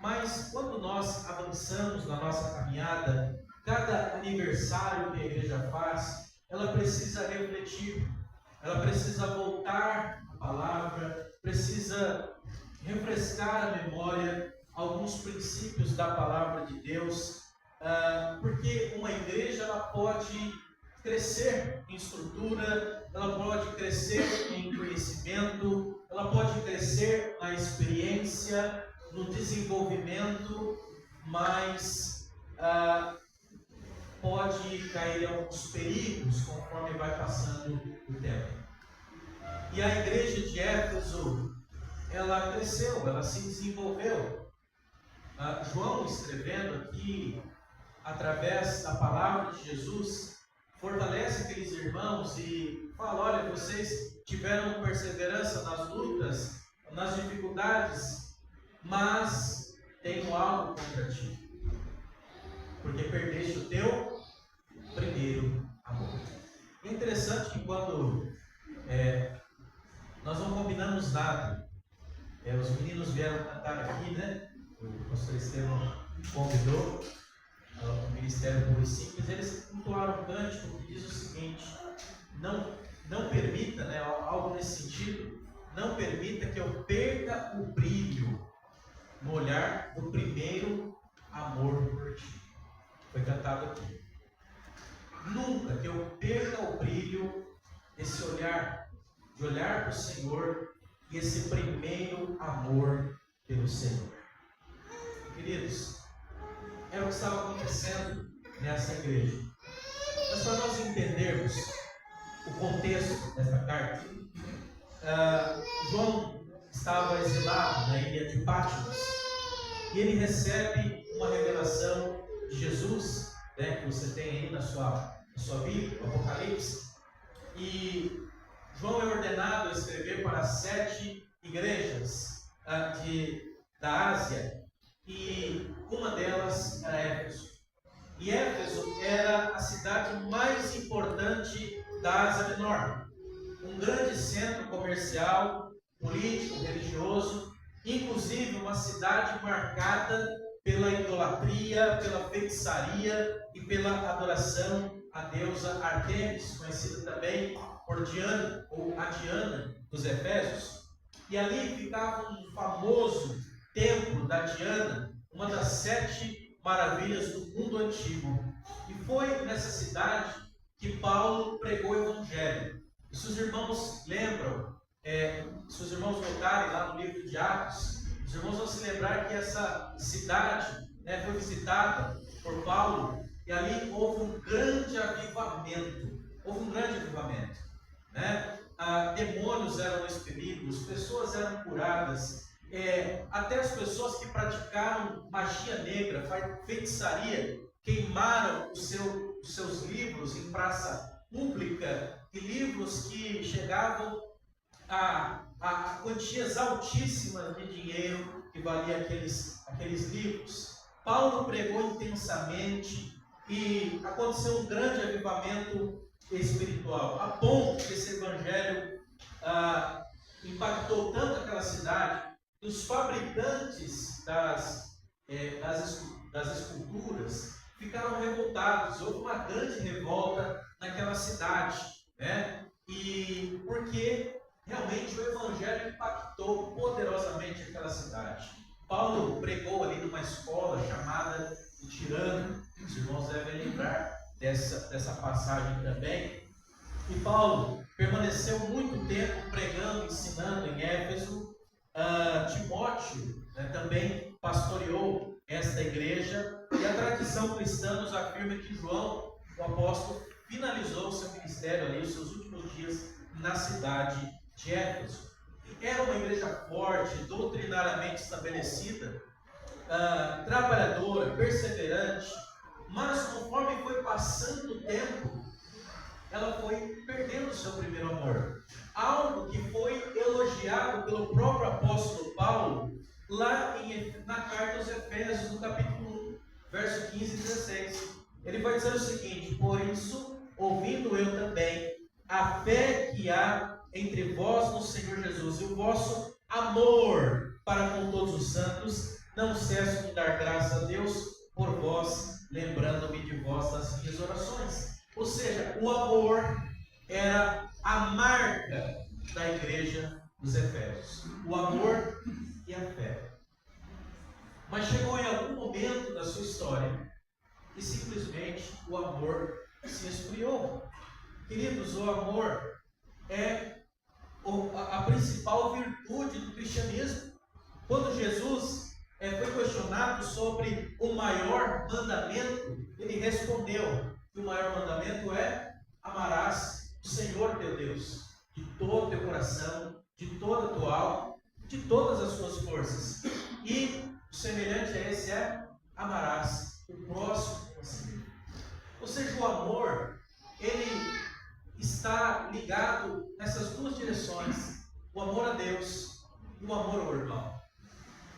Mas quando nós avançamos na nossa caminhada, cada aniversário que a igreja faz, ela precisa refletir, ela precisa voltar à palavra, precisa refrescar a memória alguns princípios da palavra de Deus, porque uma igreja ela pode crescer em estrutura, ela pode crescer em conhecimento, ela pode crescer na experiência, no desenvolvimento, mas pode cair em alguns perigos conforme vai passando o tempo. E a igreja de Éfeso, ela cresceu, ela se desenvolveu. João, escrevendo aqui, através da palavra de Jesus, fortalece aqueles irmãos e fala: olha, vocês tiveram perseverança nas lutas, nas dificuldades, mas tenho algo contra ti, porque perdeste o teu primeiro amor. É interessante que quando nós não combinamos nada, os meninos vieram cantar aqui, né? O pastor Estevão convidou o Ministério Puro e Simples, eles entoaram um cântico que diz o seguinte: não permita, né, algo nesse sentido, não permita que eu perca o brilho no olhar do primeiro amor por ti. Foi cantado aqui. nunca que eu perca o brilho desse olhar, de olhar para o Senhor e esse primeiro amor pelo Senhor. Queridos, é o que estava acontecendo nessa igreja. Mas para nós entendermos o contexto dessa carta, João estava exilado na ilha de Patmos e ele recebe uma revelação de Jesus, né, que você tem aí na sua Bíblia, o Apocalipse, e João é ordenado a escrever para 7 igrejas da Ásia, e uma delas era Éfeso. E Éfeso era a cidade mais importante da Ásia Menor, um grande centro comercial, político, religioso, inclusive uma cidade marcada pela idolatria, pela feitiçaria e pela adoração à deusa Artemis, conhecida também por Diana, ou a Diana dos Efésios. E ali ficava um famoso templo da Diana, uma das 7 maravilhas do mundo antigo. E foi nessa cidade que Paulo pregou o Evangelho. E se os irmãos lembram, se os irmãos voltarem lá no livro de Atos, os irmãos vão se lembrar que essa cidade, né, foi visitada por Paulo, e ali houve um grande avivamento. Né? Demônios eram expelidos, pessoas eram curadas, até as pessoas que praticaram magia negra, feitiçaria, queimaram os seus livros em praça pública, e livros que chegavam a quantias altíssimas de dinheiro que valia aqueles livros. Paulo pregou intensamente e aconteceu um grande avivamento espiritual, a ponto que esse evangelho impactou tanto aquela cidade que os fabricantes das esculturas ficaram revoltados. Houve uma grande revolta naquela cidade, né? E porque realmente o evangelho impactou poderosamente aquela cidade. Paulo pregou ali numa escola chamada de Tirano. Os irmãos devem lembrar dessa passagem também. E Paulo permaneceu muito tempo pregando, ensinando em Éfeso. Timóteo, né, também pastoreou esta igreja, e a tradição cristã nos afirma que João, o apóstolo, finalizou o seu ministério ali, os seus últimos dias na cidade de Éfeso. Era uma igreja forte, doutrinariamente estabelecida, trabalhadora, perseverante, mas conforme foi passando o tempo, ela foi perdendo o seu primeiro amor. Algo que foi elogiado pelo próprio apóstolo Paulo, lá na carta aos Efésios, no capítulo 1, verso 15 e 16. Ele vai dizer o seguinte: por isso, ouvindo eu também a fé que há entre vós no Senhor Jesus e o vosso amor para com todos os santos, não cesso de dar graça a Deus por vós, lembrando-me de vós nas minhas orações. Ou seja, o amor era a marca da igreja dos Efésios. O amor e a fé. Mas chegou em algum momento da sua história e simplesmente o amor se esfriou. Queridos, o amor é a principal virtude do cristianismo. Quando Jesus foi questionado sobre o maior mandamento, ele respondeu que o maior mandamento é: amarás o Senhor teu Deus de todo o teu coração, de toda a tua alma, de todas as suas forças. E o semelhante a esse é: amarás o próximo como a si mesmo. Ou seja, o amor, ele está ligado nessas duas direções: o amor a Deus e o amor ao irmão.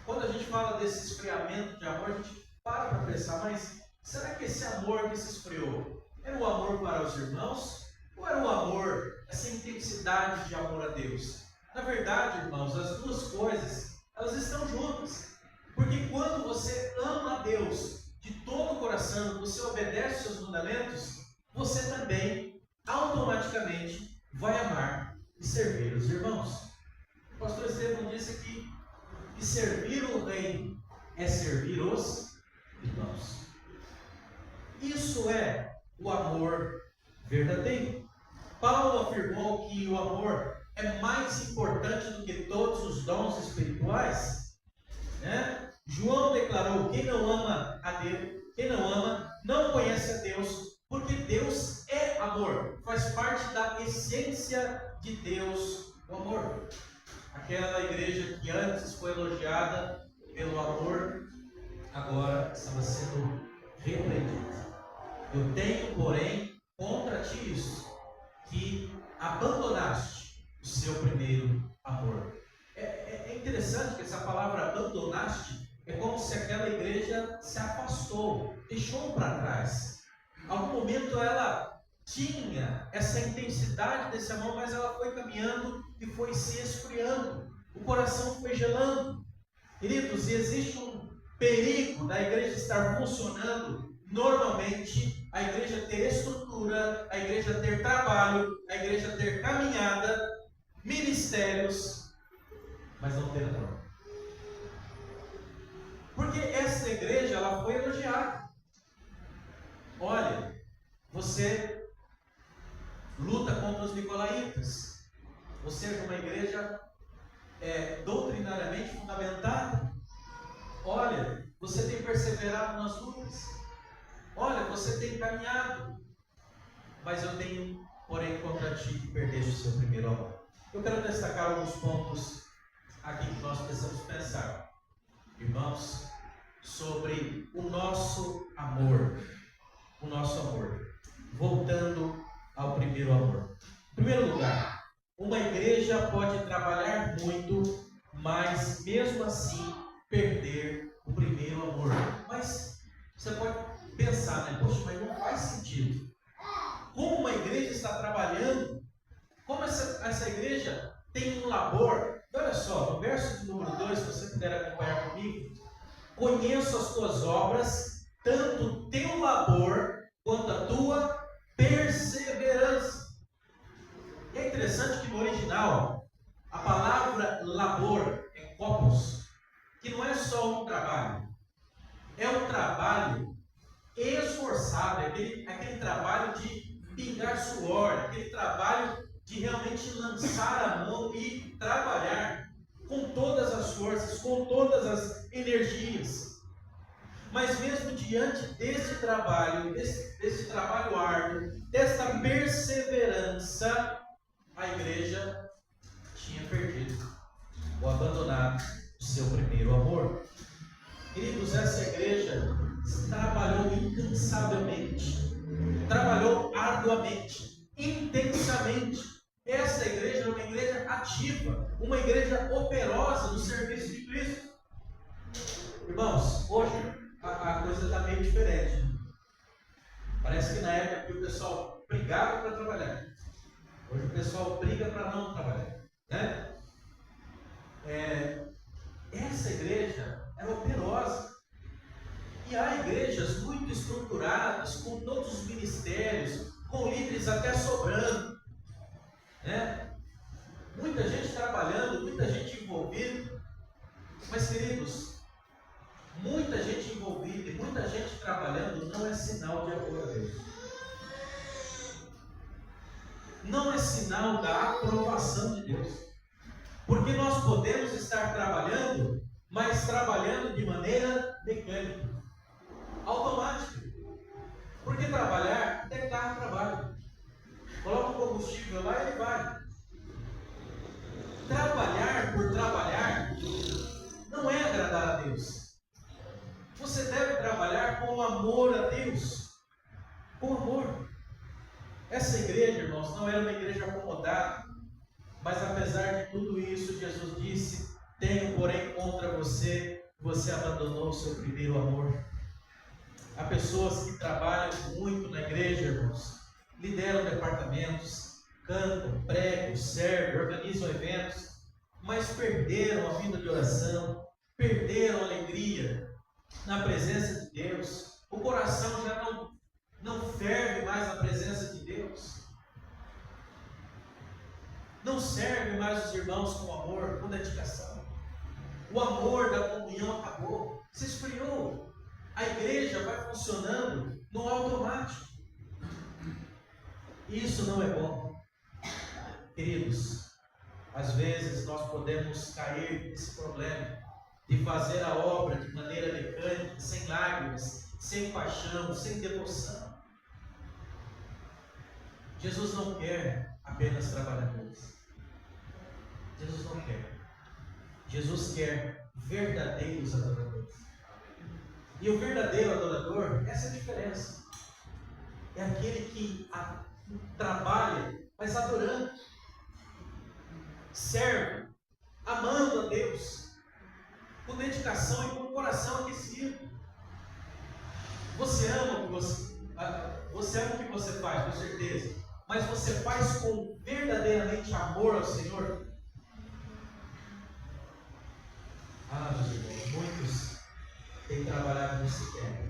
Quando a gente fala desse esfriamento de amor, a gente para pensar, mas será que esse amor que se esfriou era o amor para os irmãos? Ou era o amor, essa intensidade de amor a Deus? Na verdade, irmãos, as duas coisas, elas estão juntas. Porque quando você ama a Deus de todo o coração, você obedece os seus mandamentos, você também automaticamente vai amar e servir os irmãos. O pastor Estevão disse aqui que servir o rei é servir os irmãos. Isso é o amor verdadeiro. Paulo afirmou que o amor é mais importante do que todos os dons espirituais, né? João declarou: quem não ama a Deus, quem não ama, não conhece a Deus, porque Deus é amor. Faz parte da essência de Deus o amor. Aquela igreja que antes foi elogiada pelo amor, agora estava sendo repreendida. Eu tenho, porém, contra ti isso, que abandonaste o seu primeiro amor. É interessante que essa palavra abandonaste é como se aquela igreja se afastou, deixou para trás. Em algum momento ela tinha essa intensidade desse amor, mas ela foi caminhando e foi se esfriando. O coração foi gelando. Queridos, e existe um perigo da igreja estar funcionando normalmente, a igreja ter estrutura, a igreja ter trabalho, a igreja ter caminhada, ministérios, mas não ter amor. Porque essa igreja, ela foi elogiada. Olha, você luta contra os nicolaítas. Você é de uma igreja doutrinariamente fundamentada. Olha, você tem perseverado nas lutas. Olha, você tem caminhado. Mas eu tenho, porém, contra ti que perdeste o seu primeiro amor. Eu quero destacar alguns pontos aqui que nós precisamos pensar, irmãos, sobre o nosso amor. O nosso amor. Voltando ao primeiro amor. Em primeiro lugar, uma igreja pode trabalhar muito, mas mesmo assim perder o primeiro amor. Mas você pode pensar, né? Poxa, mas não faz sentido. Como uma igreja está trabalhando, como essa igreja tem um labor. Olha só, no verso de número 2, se você puder acompanhar comigo: conheço as tuas obras, tanto o teu labor quanto a tua perseverança. E é interessante que no original a palavra labor é kopos, que não é só um trabalho, é um trabalho esforçado, é aquele trabalho de pingar suor, aquele trabalho de realmente lançar a mão e trabalhar com todas as forças, com todas as energias. Mas mesmo diante desse trabalho, desse trabalho árduo, dessa perseverança, a igreja tinha perdido ou abandonado o seu primeiro amor. Queridos, essa igreja trabalhou incansavelmente, trabalhou arduamente, intensamente. Essa igreja é uma igreja ativa, uma igreja operosa no serviço de Cristo. Irmãos, hoje a coisa está meio diferente. Parece que na época que o pessoal brigava para trabalhar, hoje o pessoal briga para não trabalhar, né? Essa igreja é operosa. E há igrejas muito estruturadas, com todos os ministérios, com líderes até sobrando, né? Muita gente trabalhando, muita gente envolvida. Mas, queridos, muita gente envolvida e muita gente trabalhando não é sinal de amor a Deus. Não é sinal da aprovação de Deus. Porque nós podemos estar trabalhando, mas trabalhando de maneira mecânica, automática. Porque trabalhar, até carro trabalha. Coloca o combustível lá e ele vai. Trabalhar por trabalhar não é agradar a Deus. Você deve trabalhar com amor a Deus. Com amor. Essa igreja, irmãos, não era uma igreja acomodada. Mas apesar de tudo isso, Jesus disse: tenho, porém, contra você, você abandonou o seu primeiro amor. Há pessoas que trabalham muito na igreja, irmãos, lideram departamentos, cantam, pregam, servem, organizam eventos, mas perderam a vida de oração, perderam a alegria na presença de Deus. O coração já não ferve mais na presença de Deus. Não serve mais os irmãos com amor, com dedicação. O amor da comunhão acabou, se esfriou. A igreja vai funcionando no automático. Isso não é bom. Queridos, às vezes nós podemos cair nesse problema de fazer a obra de maneira mecânica, sem lágrimas, sem paixão, sem devoção. Jesus não quer apenas trabalhadores. Jesus não quer. Jesus quer verdadeiros adoradores. E o verdadeiro adorador, essa é a diferença. É aquele que trabalha, mas adorando, serve, amando a Deus, com dedicação e com o coração aquecido. Você ama o que você faz, com certeza, mas você faz com verdadeiramente amor ao Senhor. Meus irmãos, muitos têm trabalhado nisso sequer.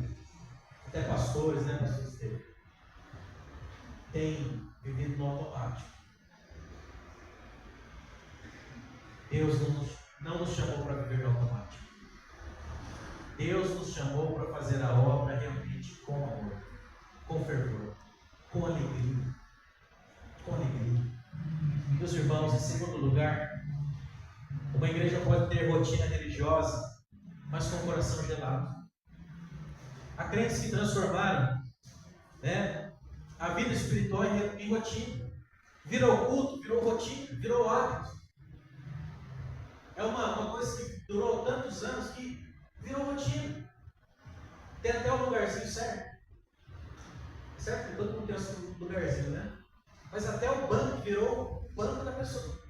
Até pastores, né, pastor Estevam? Têm vivido no automático. Deus não nos chamou para viver no automático. Deus nos chamou para fazer a obra realmente com amor, com fervor, com alegria. Com alegria. Meus irmãos, em segundo lugar, uma igreja pode ter rotina religiosa, mas com o coração gelado. Há crentes que transformaram, a vida espiritual em rotina. Virou culto, virou rotina, virou hábito. É uma coisa que durou tantos anos que virou rotina. Tem até um lugarzinho certo. Certo? Todo mundo tem um lugarzinho, né? Mas até o banco virou o banco da pessoa.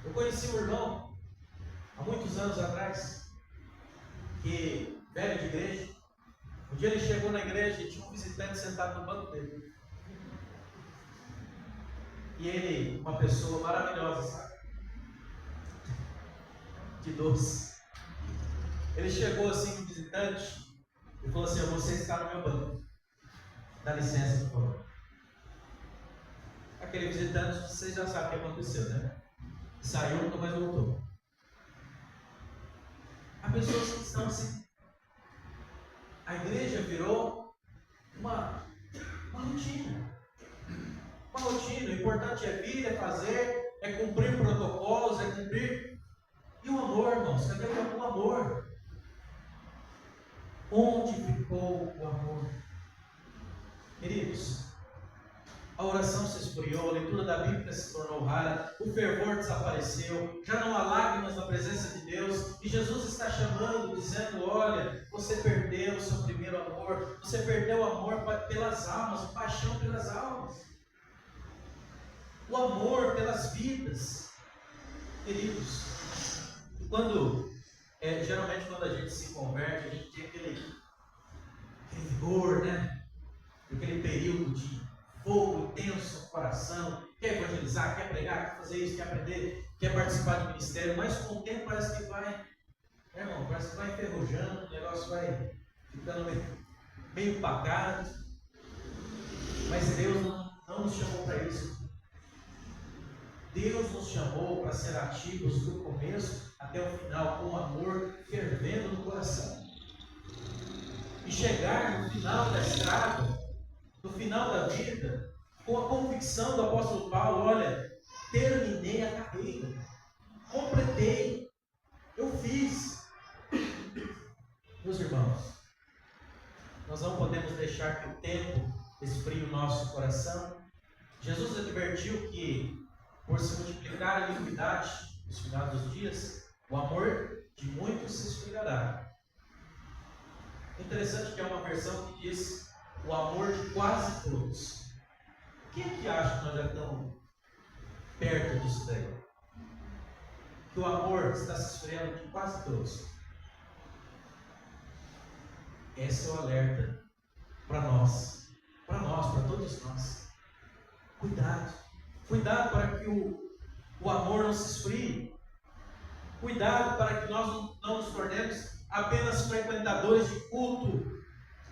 Eu conheci um irmão, há muitos anos atrás, que velho de igreja. Um dia ele chegou na igreja e tinha um visitante sentado no banco dele. E ele, uma pessoa maravilhosa, sabe? De doce. Ele chegou assim com o visitante e falou assim: você está no meu banco. Dá licença, por favor. Aquele visitante, vocês já sabem o que aconteceu, né? Saiu, nunca mais voltou. Há pessoas que estão assim. A igreja virou uma rotina. Uma rotina. O importante é vir, é fazer, é cumprir protocolos, é cumprir. E o amor, irmãos? Cadê o amor? Onde ficou o amor? Queridos, a oração se esfriou, a leitura da Bíblia se tornou rara, o fervor desapareceu, já não há lágrimas na presença de Deus, e Jesus está chamando, dizendo: olha, você perdeu o seu primeiro amor, você perdeu o amor pelas almas, a paixão pelas almas, o amor pelas vidas. Queridos, geralmente quando a gente se converte, a gente tem aquele vigor, né? Aquele período de fogo intenso no coração, quer evangelizar, quer pregar, quer fazer isso, quer aprender, quer participar do ministério, mas com o tempo parece que vai, irmão, parece que vai enferrujando, o negócio vai ficando meio pagado. Mas Deus não nos chamou para isso. Deus nos chamou para ser ativos do começo até o final, com amor fervendo no coração. E chegar no final da estrada, no final da vida, com a convicção do apóstolo Paulo: olha, terminei a carreira, completei, eu fiz. Meus irmãos, nós não podemos deixar que o tempo esfrie o nosso coração. Jesus advertiu que, por se multiplicar a iniquidade nos finais dos dias, o amor de muitos se esfriará. Interessante que é uma versão que diz o amor de quase todos. Quem é que acha que nós já estamos perto disso daí? Que o amor está se esfriando de quase todos. Esse é o alerta para nós, para todos nós. Cuidado para que o amor não se esfrie. Cuidado para que nós não nos tornemos apenas frequentadores de culto.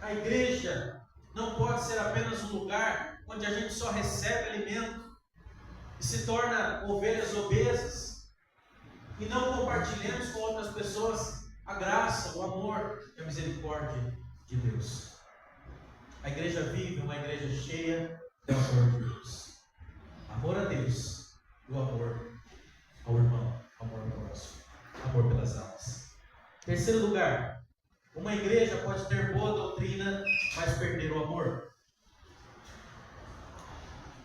A igreja não pode ser apenas um lugar onde a gente só recebe alimento e se torna ovelhas obesas e não compartilhamos com outras pessoas a graça, o amor e a misericórdia de Deus. A igreja vive uma igreja cheia do amor de Deus. Amor a Deus e o amor ao irmão, amor ao próximo, amor pelas almas. Terceiro lugar, uma igreja pode ter boa doutrina, mas perder o amor.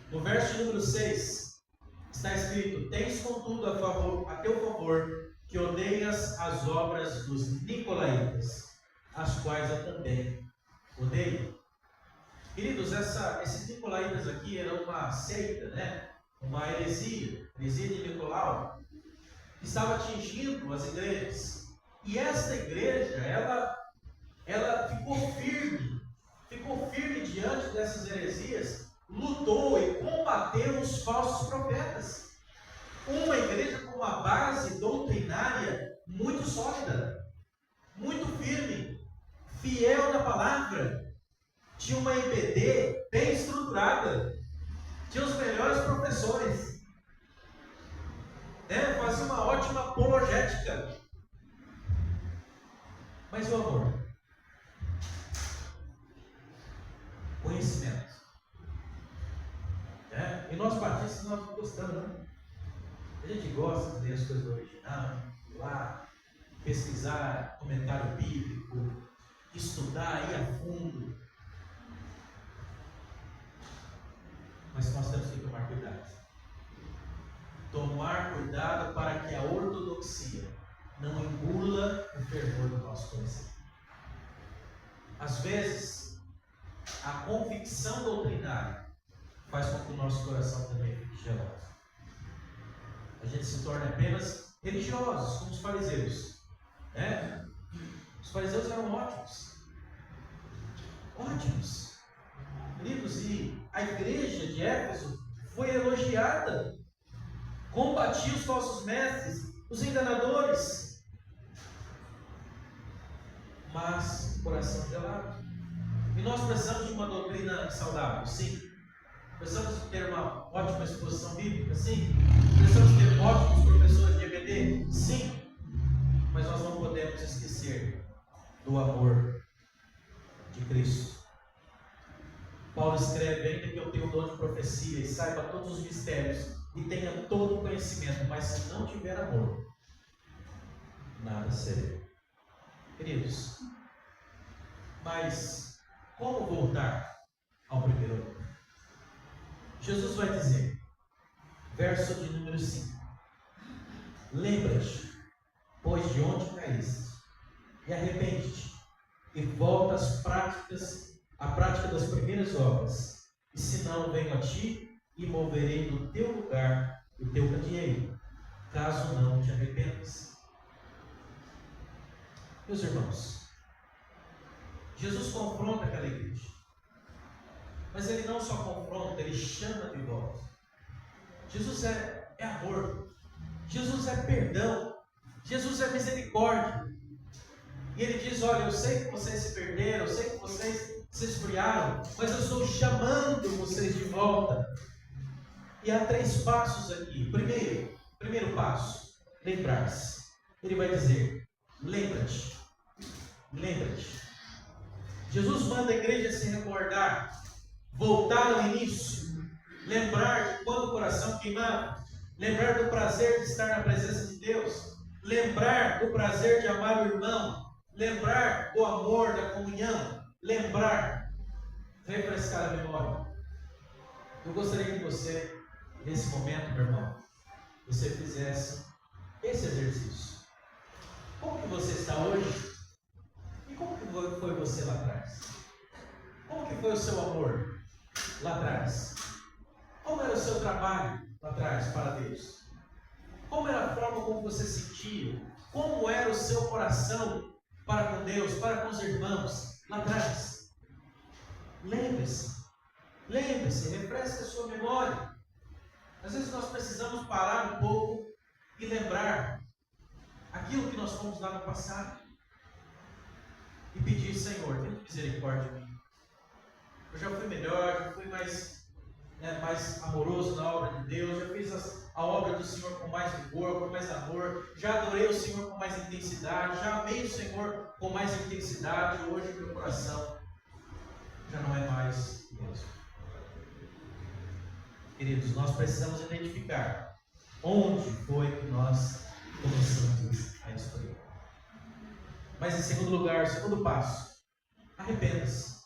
No verso número 6, está escrito: tens contudo a teu favor que odeias as obras dos nicolaítas, as quais eu também odeio. Queridos, esses nicolaítas aqui eram uma seita, né? Uma heresia de Nicolau, que estava atingindo as igrejas. E esta igreja, ela ficou firme diante dessas heresias, lutou e combateu os falsos profetas. Uma igreja com uma base doutrinária muito sólida, muito firme, fiel na palavra, tinha uma EBD bem estruturada, tinha os melhores professores, né? Fazia uma ótima apologética. Mas o amor, conhecimento, né? E nós batistas nós não gostamos, não. A gente gosta de ler as coisas do original, ir lá, pesquisar comentário bíblico, estudar, ir a fundo. Mas nós temos que tomar cuidado. Tomar cuidado para que a ortodoxia não engula o fervor do nosso coração. Às vezes, a convicção doutrinária faz com que o nosso coração também fique gelado. A gente se torna apenas religiosos, como os fariseus, né? Os fariseus eram ótimos. Queridos, e a igreja de Éfeso foi elogiada, combatia os falsos mestres, os enganadores, mas coração gelado. E nós precisamos de uma doutrina saudável, sim. Precisamos ter uma ótima exposição bíblica, sim. Precisamos ter ótimos professores de EBD, sim. Mas nós não podemos esquecer do amor de Cristo. Paulo escreve: ainda que eu tenha o dom de profecia e saiba todos os mistérios e tenha todo o conhecimento, mas se não tiver amor, nada serei. Queridos, mas como voltar ao primeiro amor? Jesus vai dizer, verso de número 5: lembra-te, pois de onde caíste, e arrepende-te, e volta à prática das primeiras obras, e se não, venho a ti e moverei do teu lugar o teu candeeiro, caso não te arrependas. Meus irmãos, Jesus confronta aquela igreja, mas ele não só confronta, ele chama de volta. Jesus é amor, Jesus é perdão, Jesus é misericórdia. E ele diz: olha, eu sei que vocês se perderam, eu sei que vocês se esfriaram, mas eu estou chamando vocês de volta. E há 3 passos aqui. Primeiro passo, lembrar-se. Ele vai dizer: lembra-te. Jesus manda a igreja se recordar, voltar ao início, lembrar de quando o coração queimava, lembrar do prazer de estar na presença de Deus, lembrar do prazer de amar o irmão, lembrar do amor, da comunhão, refrescar a memória. Eu gostaria que você, nesse momento, meu irmão, você fizesse esse exercício. Como que você está hoje? E como que foi você lá atrás? Como que foi o seu amor lá atrás? Como era o seu trabalho lá atrás para Deus? Como era a forma como você sentia? Como era o seu coração para com Deus, para com os irmãos lá atrás? Lembre-se, refresque a sua memória. Às vezes nós precisamos parar um pouco e lembrar aquilo que nós fomos lá no passado e pedir: Senhor, tenha misericórdia de mim. Eu já fui melhor, já fui mais amoroso na obra de Deus, já fiz a obra do Senhor com mais vigor, com mais amor, já adorei o Senhor com mais intensidade, já amei o Senhor com mais intensidade. Hoje meu coração já não é mais o mesmo. Queridos, nós precisamos identificar onde foi que nós começamos a destruir. Mas em segundo lugar, segundo passo, arrependa-se.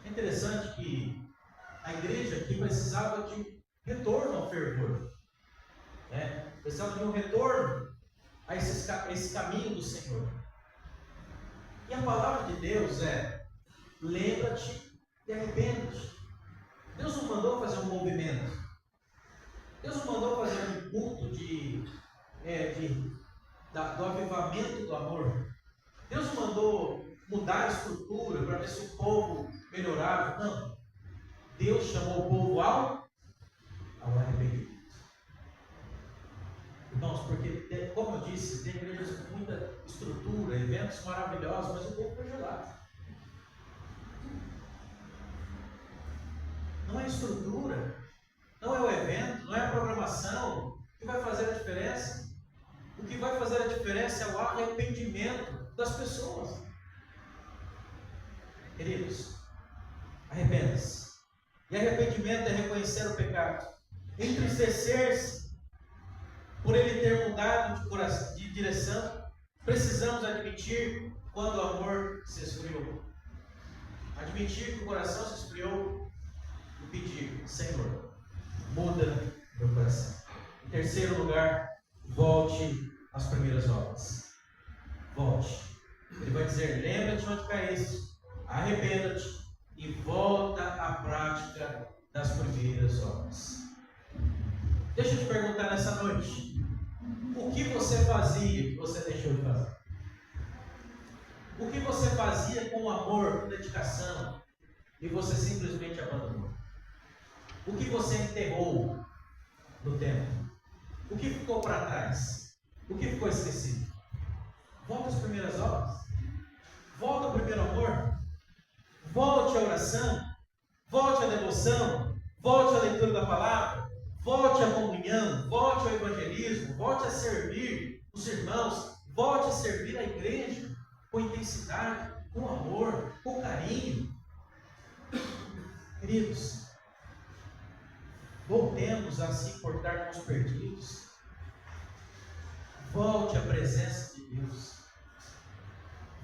É interessante que a igreja aqui precisava de retorno ao fervor. Precisava de um retorno a esse caminho do Senhor. E a palavra de Deus é: lembra-te e arrependa-te. Deus não mandou fazer um movimento. Deus não mandou fazer um culto do avivamento do amor. Deus não mandou mudar a estrutura para ver se o povo melhorava. Não. Deus chamou o povo ao arrependimento. Irmãos, porque, como eu disse, tem igrejas com muita estrutura, eventos maravilhosos, mas o povo foi gelado. Não é a estrutura, não é o evento, não é a programação que vai fazer a diferença. O que vai fazer a diferença é o arrependimento das pessoas. Queridos, arrependa-se. E arrependimento é reconhecer o pecado, entristecer-se por ele ter mudado de direção. Precisamos admitir quando o amor se esfriou. Admitir que o coração se esfriou e pedir: Senhor, muda meu coração. Em terceiro lugar, volte às primeiras obras. Volte. Ele vai dizer: lembra-te onde caíste, arrependa-te e volta à prática das primeiras obras. Deixa eu te perguntar nessa noite: o que você fazia que você deixou de fazer? O que você fazia com amor, com dedicação, e você simplesmente abandonou? O que você enterrou no tempo? O que ficou para trás? O que ficou esquecido? Volta às primeiras obras. Volta ao primeiro amor. Volte à oração. Volte à devoção. Volte à leitura da palavra. Volte à comunhão. Volte ao evangelismo. Volte a servir os irmãos. Volte a servir a igreja com intensidade, com amor, com carinho. Queridos, voltemos a se importar com os perdidos. Volte à presença de Deus.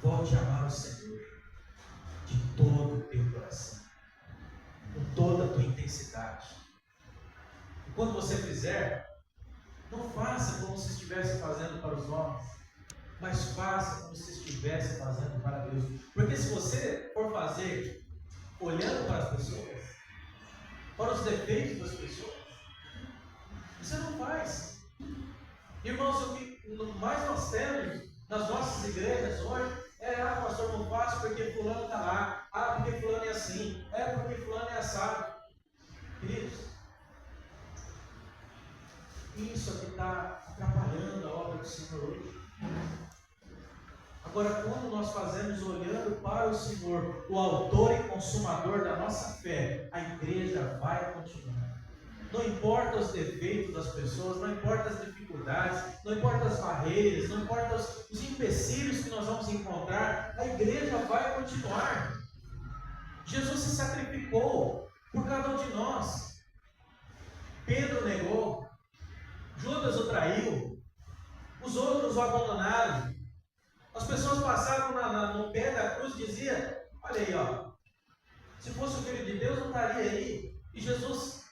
Volte a amar o Senhor de todo o teu coração, com toda a tua intensidade. E quando você fizer, não faça como se estivesse fazendo para os homens, mas faça como se estivesse fazendo para Deus. Porque se você for fazer olhando para as pessoas, para os defeitos das pessoas, você não faz. Irmãos, o que mais nós temos nas nossas igrejas hoje é: pastor, não faço porque fulano está lá, porque fulano é assim, porque fulano é assado. Queridos, isso aqui está atrapalhando a obra do Senhor hoje. Agora, quando nós fazemos olhando para o Senhor, o autor e consumador da nossa fé, a igreja vai continuar. Não importa os defeitos das pessoas, não importa as dificuldades, não importa as barreiras, não importa os empecilhos que nós vamos encontrar, a igreja vai continuar. Jesus se sacrificou por cada um de nós. Pedro negou, Judas o traiu, os outros o abandonaram. As pessoas passavam no pé da cruz e diziam: olha aí, se fosse o Filho de Deus não estaria aí. E Jesus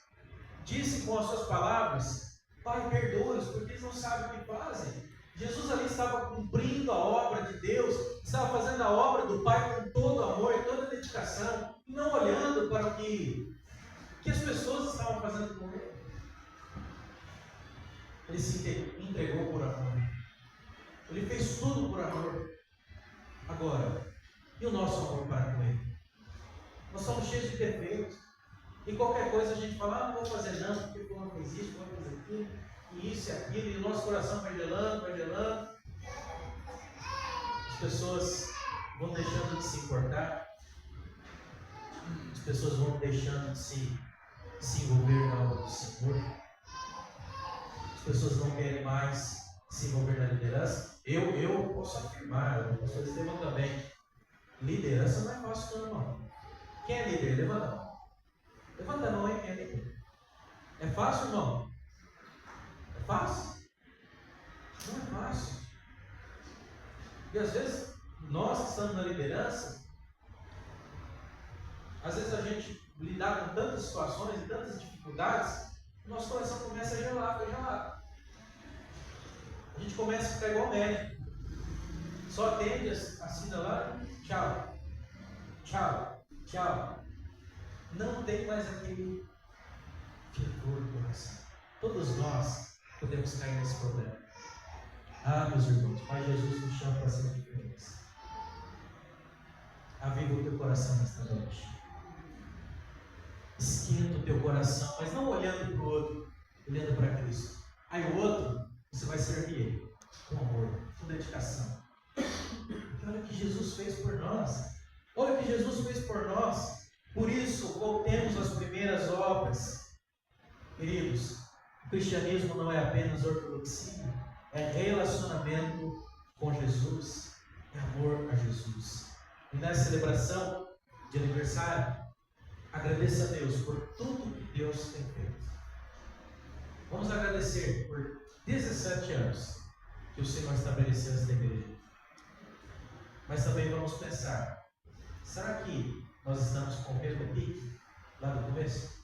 disse com as suas palavras: Pai, perdoa-os, porque eles não sabem o que fazem. Jesus ali estava cumprindo a obra de Deus, estava fazendo a obra do Pai com todo amor e toda dedicação, e não olhando para o que as pessoas estavam fazendo com ele. Ele se entregou por amor. Ele fez tudo por amor. Agora, e o nosso amor para com ele? Nós somos cheios de defeitos. E qualquer coisa a gente fala: não vou fazer não, porque fulano fez isso, fulano fez aquilo, e isso e aquilo, e o nosso coração vai gelando, vai gelando. As pessoas vão deixando de se importar. As pessoas vão deixando de se envolver na obra do Senhor. As pessoas não querem mais se envolver na liderança. Eu posso afirmar, o pastor Estevão também, liderança não é fácil não, irmão. Quem é líder? Levanta a mão. Levanta a mão, hein? Quem é líder? É fácil, irmão? É fácil? Não é fácil. E às vezes, nós que estamos na liderança, às vezes a gente lidar com tantas situações e tantas dificuldades, nosso coração começa a gelar, fica gelado. A gente começa a ficar igual médico. Só atende, assina lá, tchau. Tchau, tchau. Não tem mais aquele fervor do coração. Todos nós podemos cair nesse problema. Ah, meus irmãos, Pai Jesus nos chama para ser diferença. Aviva o teu coração nesta noite. Esquenta o teu coração, mas não olhando para o outro, olhando para Cristo. Aí o outro, você vai servir ele com amor, com dedicação. Porque olha o que Jesus fez por nós. Olha o que Jesus fez por nós. Por isso, voltemos às primeiras obras. Queridos, o cristianismo não é apenas ortodoxia, é relacionamento com Jesus, é amor a Jesus. E nessa celebração de aniversário, agradeça a Deus por tudo que Deus tem feito. Vamos agradecer por 17 anos que o Senhor estabeleceu esta igreja. Mas também vamos pensar, será que nós estamos com o mesmo pique lá no começo?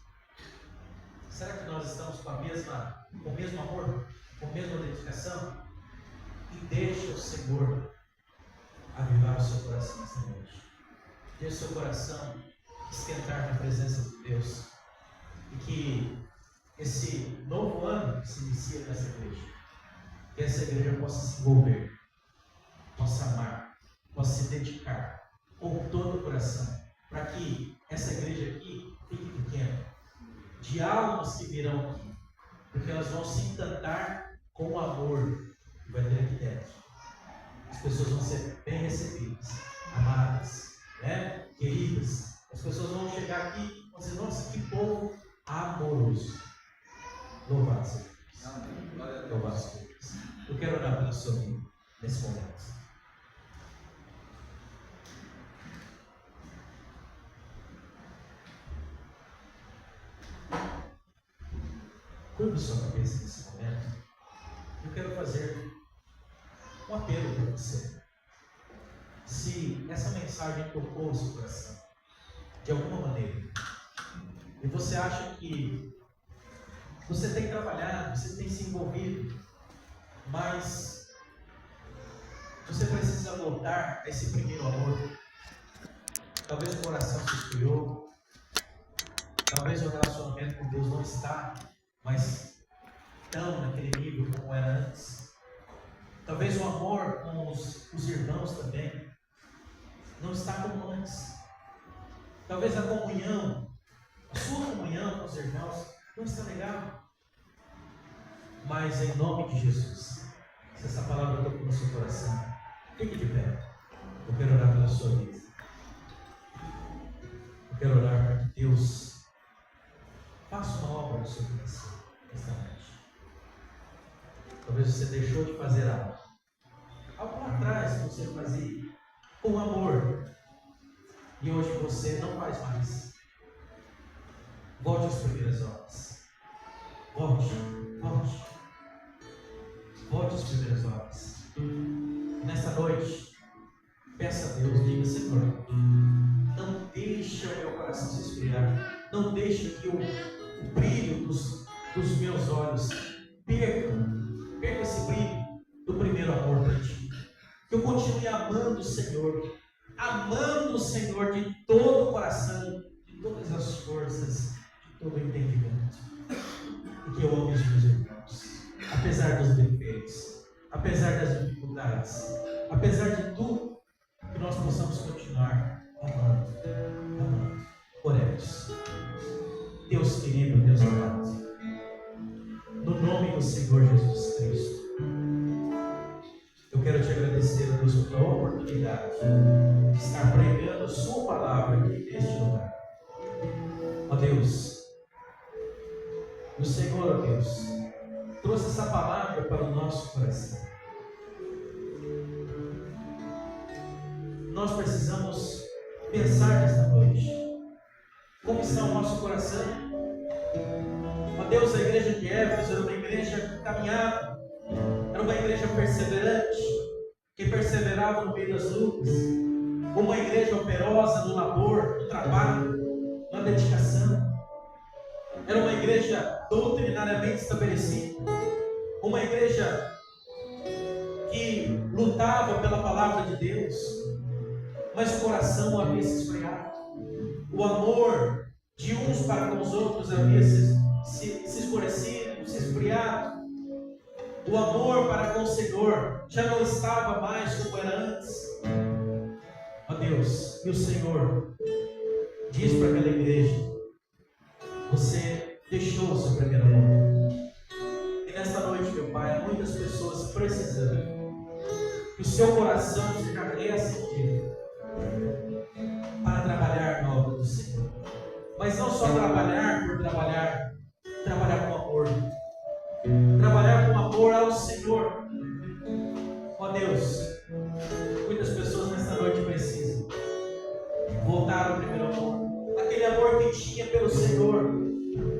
Será que nós estamos com o mesmo amor, com a mesma dedicação? E deixa o Senhor avivar o seu coração nesta noite. Deixa o seu coração esquentar na presença de Deus. E que esse novo ano que se inicia nessa igreja, que essa igreja possa se envolver, possa amar, possa se dedicar com todo o coração, para que essa igreja aqui fique pequena, de almas que virão aqui, porque elas vão se encantar com o amor que vai ter aqui dentro. As pessoas vão ser bem recebidas, amadas, né? Queridas. As pessoas vão chegar aqui e vão dizer, nossa, que povo amoroso. Louvado seja Deus. Louvado seja Deus. Eu quero orar pelo seu amigo nesse momento. Curve sua cabeça nesse momento. Eu quero fazer um apelo para você. Se essa mensagem tocou o seu coração, de alguma maneira, e você acha que você tem trabalhado, você tem se envolvido, mas você precisa voltar a esse primeiro amor. Talvez o coração se esfriou, talvez o relacionamento com Deus não está mais tão naquele nível como era antes. Talvez o amor com os irmãos também não está como antes. Talvez a comunhão, a sua comunhão com os irmãos não está legal. Mas em nome de Jesus, se essa palavra tocou no seu coração, fique de pé. Eu quero orar pela sua vida. Eu quero orar para que Deus faça uma obra no seu coração esta noite. Talvez você deixou de fazer algo lá atrás que você fazia com amor, e hoje você não faz mais. Volte às primeiras obras. Volte às primeiras obras. E nesta noite, peça a Deus, diga, Senhor, não deixe o meu coração se esfriar, não deixe que o brilho dos meus olhos perca esse brilho do primeiro amor para ti. Que eu continue amando o Senhor de todo o coração, de todas as forças, de todo o entendimento. E que eu ame os meus irmãos, apesar dos defeitos, apesar das dificuldades, apesar de tudo, que nós possamos continuar amando. Oremos. Deus querido, Deus amado, no nome do Senhor Jesus Cristo, eu quero te agradecer, Deus, pela oportunidade de estar pregando a sua palavra aqui neste lugar. Ó Deus, o Senhor, ó Deus, trouxe essa palavra para o nosso coração. Nós precisamos pensar nesta noite está o nosso coração. Ó Deus, a igreja de Éfeso era uma igreja que caminhava, era uma igreja perseverante, que perseverava no meio das lutas, uma igreja operosa no labor, no trabalho, na dedicação. Era uma igreja doutrinariamente estabelecida, uma igreja que lutava pela palavra de Deus, mas o coração havia se esfriado. O amor de uns para com os outros havia se escurecido, se esfriado. O amor para com o Senhor já não estava mais como era antes. Ó Deus, e o Senhor diz para aquela igreja: você deixou o seu primeiro amor. E nesta noite, meu Pai, há muitas pessoas precisando que o seu coração seja reacendido para trabalhar na obra do Senhor. Mas não só trabalhar por trabalhar, trabalhar com amor. Trabalhar com amor ao Senhor. Ó Deus, muitas pessoas nesta noite precisam voltar ao primeiro amor. Aquele amor que tinha pelo Senhor,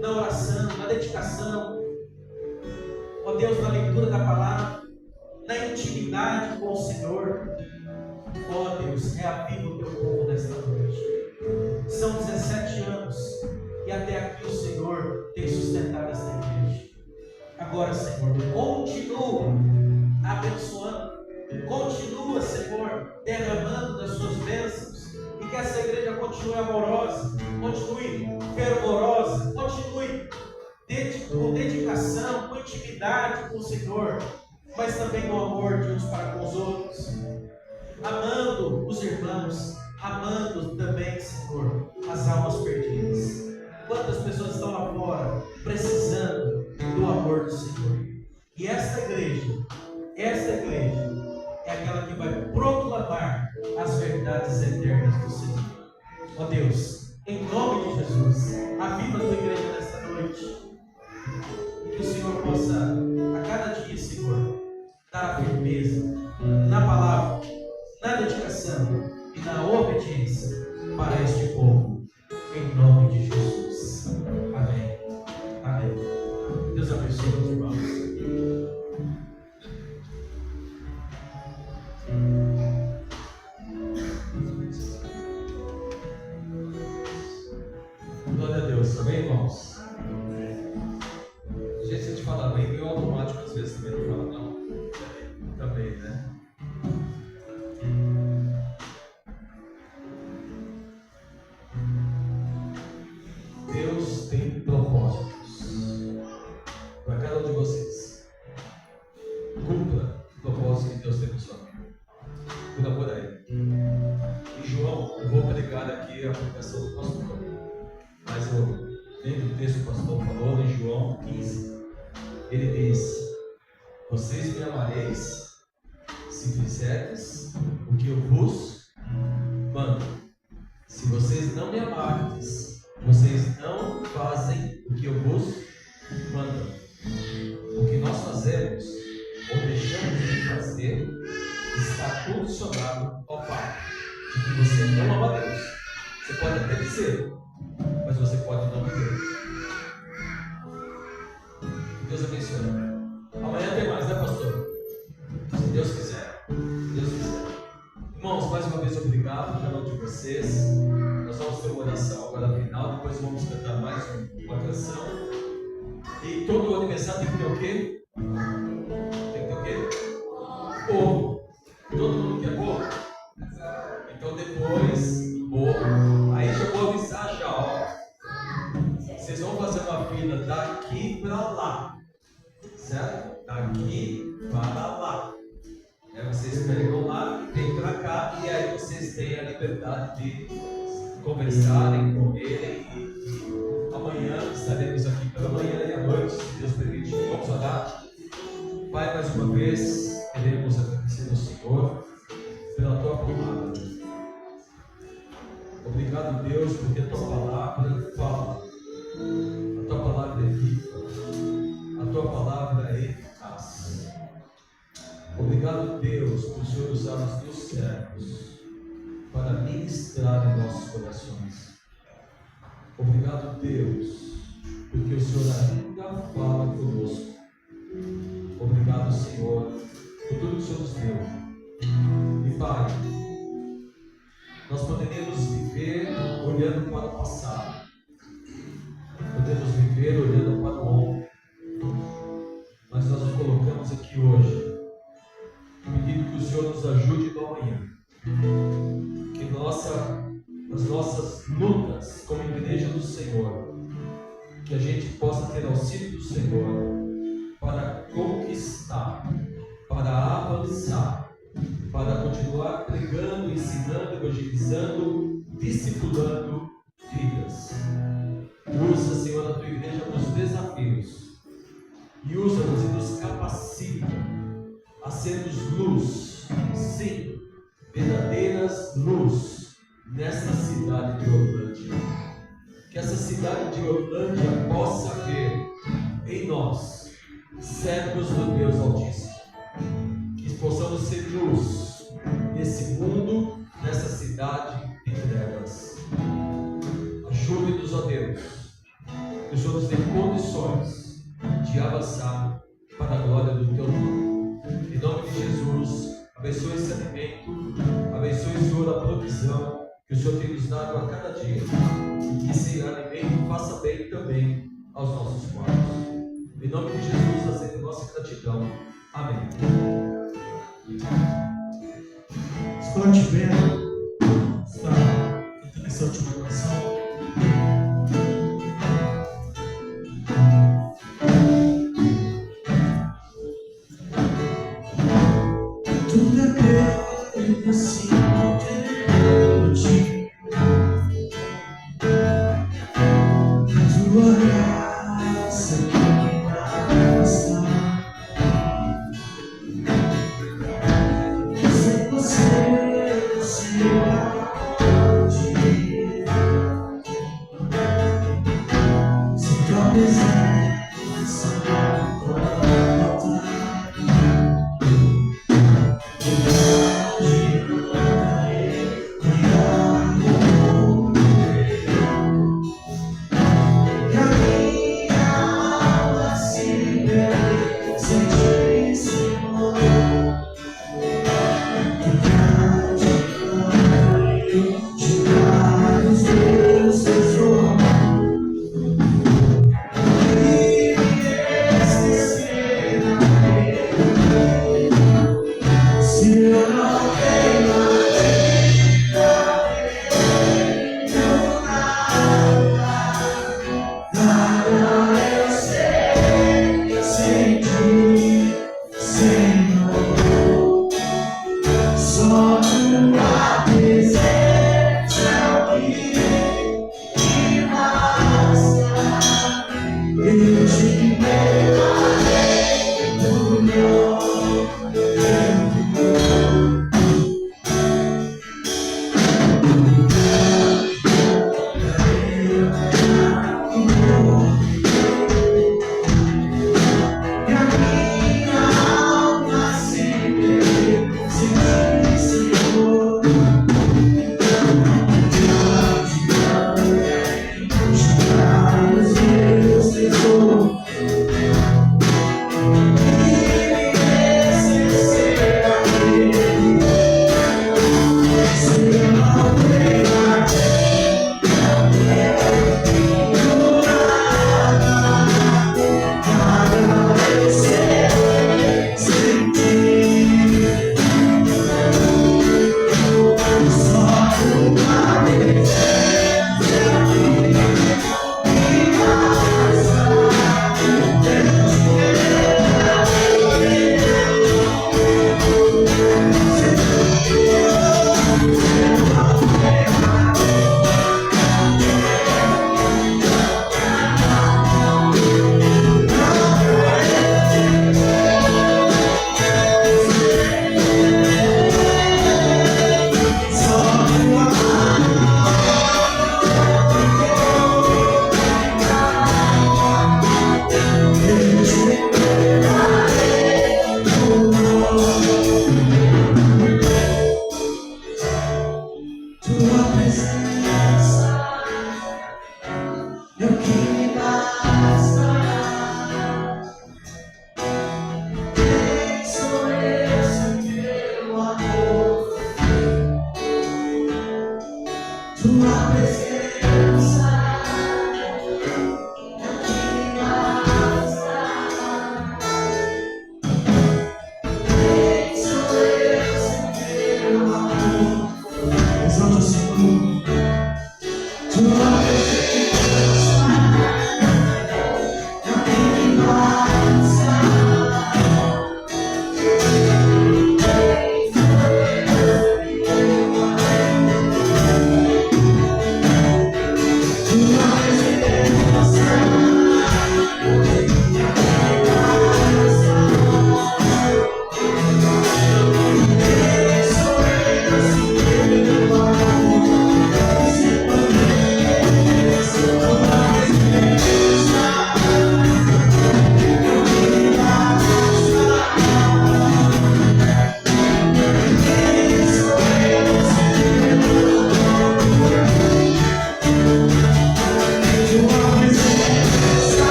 na oração, na dedicação. Ó Deus, na leitura da palavra, na intimidade com o Senhor. Ó Deus, reaviva o teu povo nesta noite. São 17 anos e até aqui o Senhor tem sustentado esta igreja. Agora, Senhor, continua abençoando, continua, Senhor, derramando das suas bênçãos, e que essa igreja continue amorosa, continue fervorosa, continue com dedicação, com intimidade com o Senhor, mas também no amor de uns para com os outros, amando os irmãos, amando também, Senhor, as almas perdidas. Quantas pessoas estão lá fora precisando do amor do Senhor? E esta igreja é aquela que vai proclamar as verdades eternas do Senhor. Ó Deus, em nome de Jesus, aviva a tua igreja nesta noite, e que o Senhor possa a cada dia, Senhor, dar a firmeza na palavra, na dedicação e na obediência para este povo, em nome de Jesus. Amém. Amém. Deus abençoe os irmãos. Glória a Deus, amém, irmãos? Gente, se a gente fala bem, meio automático às vezes também não fala não. Também, né? Deus tem propósitos para cada um de vocês. Cumpra o propósito que Deus tem na sua vida. Por amor a Ele. E João, eu vou pregar aqui a pregação do pastor, mas eu lembro do texto que o pastor falou em João 15. Ele diz: vocês me amareis se fizerdes o que eu vos mando. Se vocês não me amardes, vocês não fazem o que eu vos mando. O que nós fazemos ou deixamos de fazer está condicionado ao fato de que você não ama Deus. Você pode até dizer, mas você pode não viver. Deus abençoe. Amanhã tem mais, né, pastor? Se Deus quiser. Deus quiser. Irmãos, mais uma vez obrigado pelo nome de vocês. Nós vamos ter uma oração agora final, depois vamos cantar mais uma canção. E todo aniversário tem que ter o quê? Tem que ter o quê? Bolo. Todo mundo quer bolo? Então depois, bolo. Aí já vou avisar já, ó. Vocês vão fazer uma fila daqui para lá. Certo? Daqui para lá. Aí vocês pegam lá, vêm para cá, e aí vocês têm a liberdade de conversarem, comerem, e amanhã estaremos aqui pela manhã e à noite, se Deus permite. Vamos orar. Pai, mais uma vez, queremos agradecer ao Senhor pela Tua palavra. Obrigado, Deus, porque a Tua palavra fala. A Tua palavra é viva. A Tua palavra é eficaz. Obrigado, Deus, por o Senhor usar os Teus servos para ministrar em nossos corações. Obrigado, Deus, porque o Senhor ainda fala conosco. Obrigado, Senhor, por tudo que o Senhor nos deu. E Pai, nós poderíamos viver olhando para o passado, podemos viver olhando para o ontem, mas nós nos colocamos aqui hoje, pedindo que o Senhor nos ajude no amanhã, que as nossas lutas como igreja do Senhor, que a gente possa ter auxílio do Senhor para conquistar, para avançar, para continuar pregando, ensinando, evangelizando, discipulando vidas. Usa, Senhor, a tua igreja nos desafios e usa-nos e nos capacita a sermos luz, sim, verdadeiras luz nesta cidade de Orlândia. Que essa cidade de Orlândia possa ver em nós servos do Deus Altíssimo, que possamos ser luz nesse mundo, nessa cidade de trevas. Ajude-nos, ó Deus, que o Senhor nos dê condições de avançar para a glória do Teu nome. Em nome de Jesus, abençoe esse alimento, abençoe, Senhor, a provisão que o Senhor tem nos dado a cada dia, e que esse alimento faça bem também aos nossos corpos. Em nome de Jesus, aceita nossa gratidão. Amém. Scott Bell está cantando essa última canção. Tudo é bem assim, eu te tua graça que basta. Sem você, você pode ir. Sem tua presença.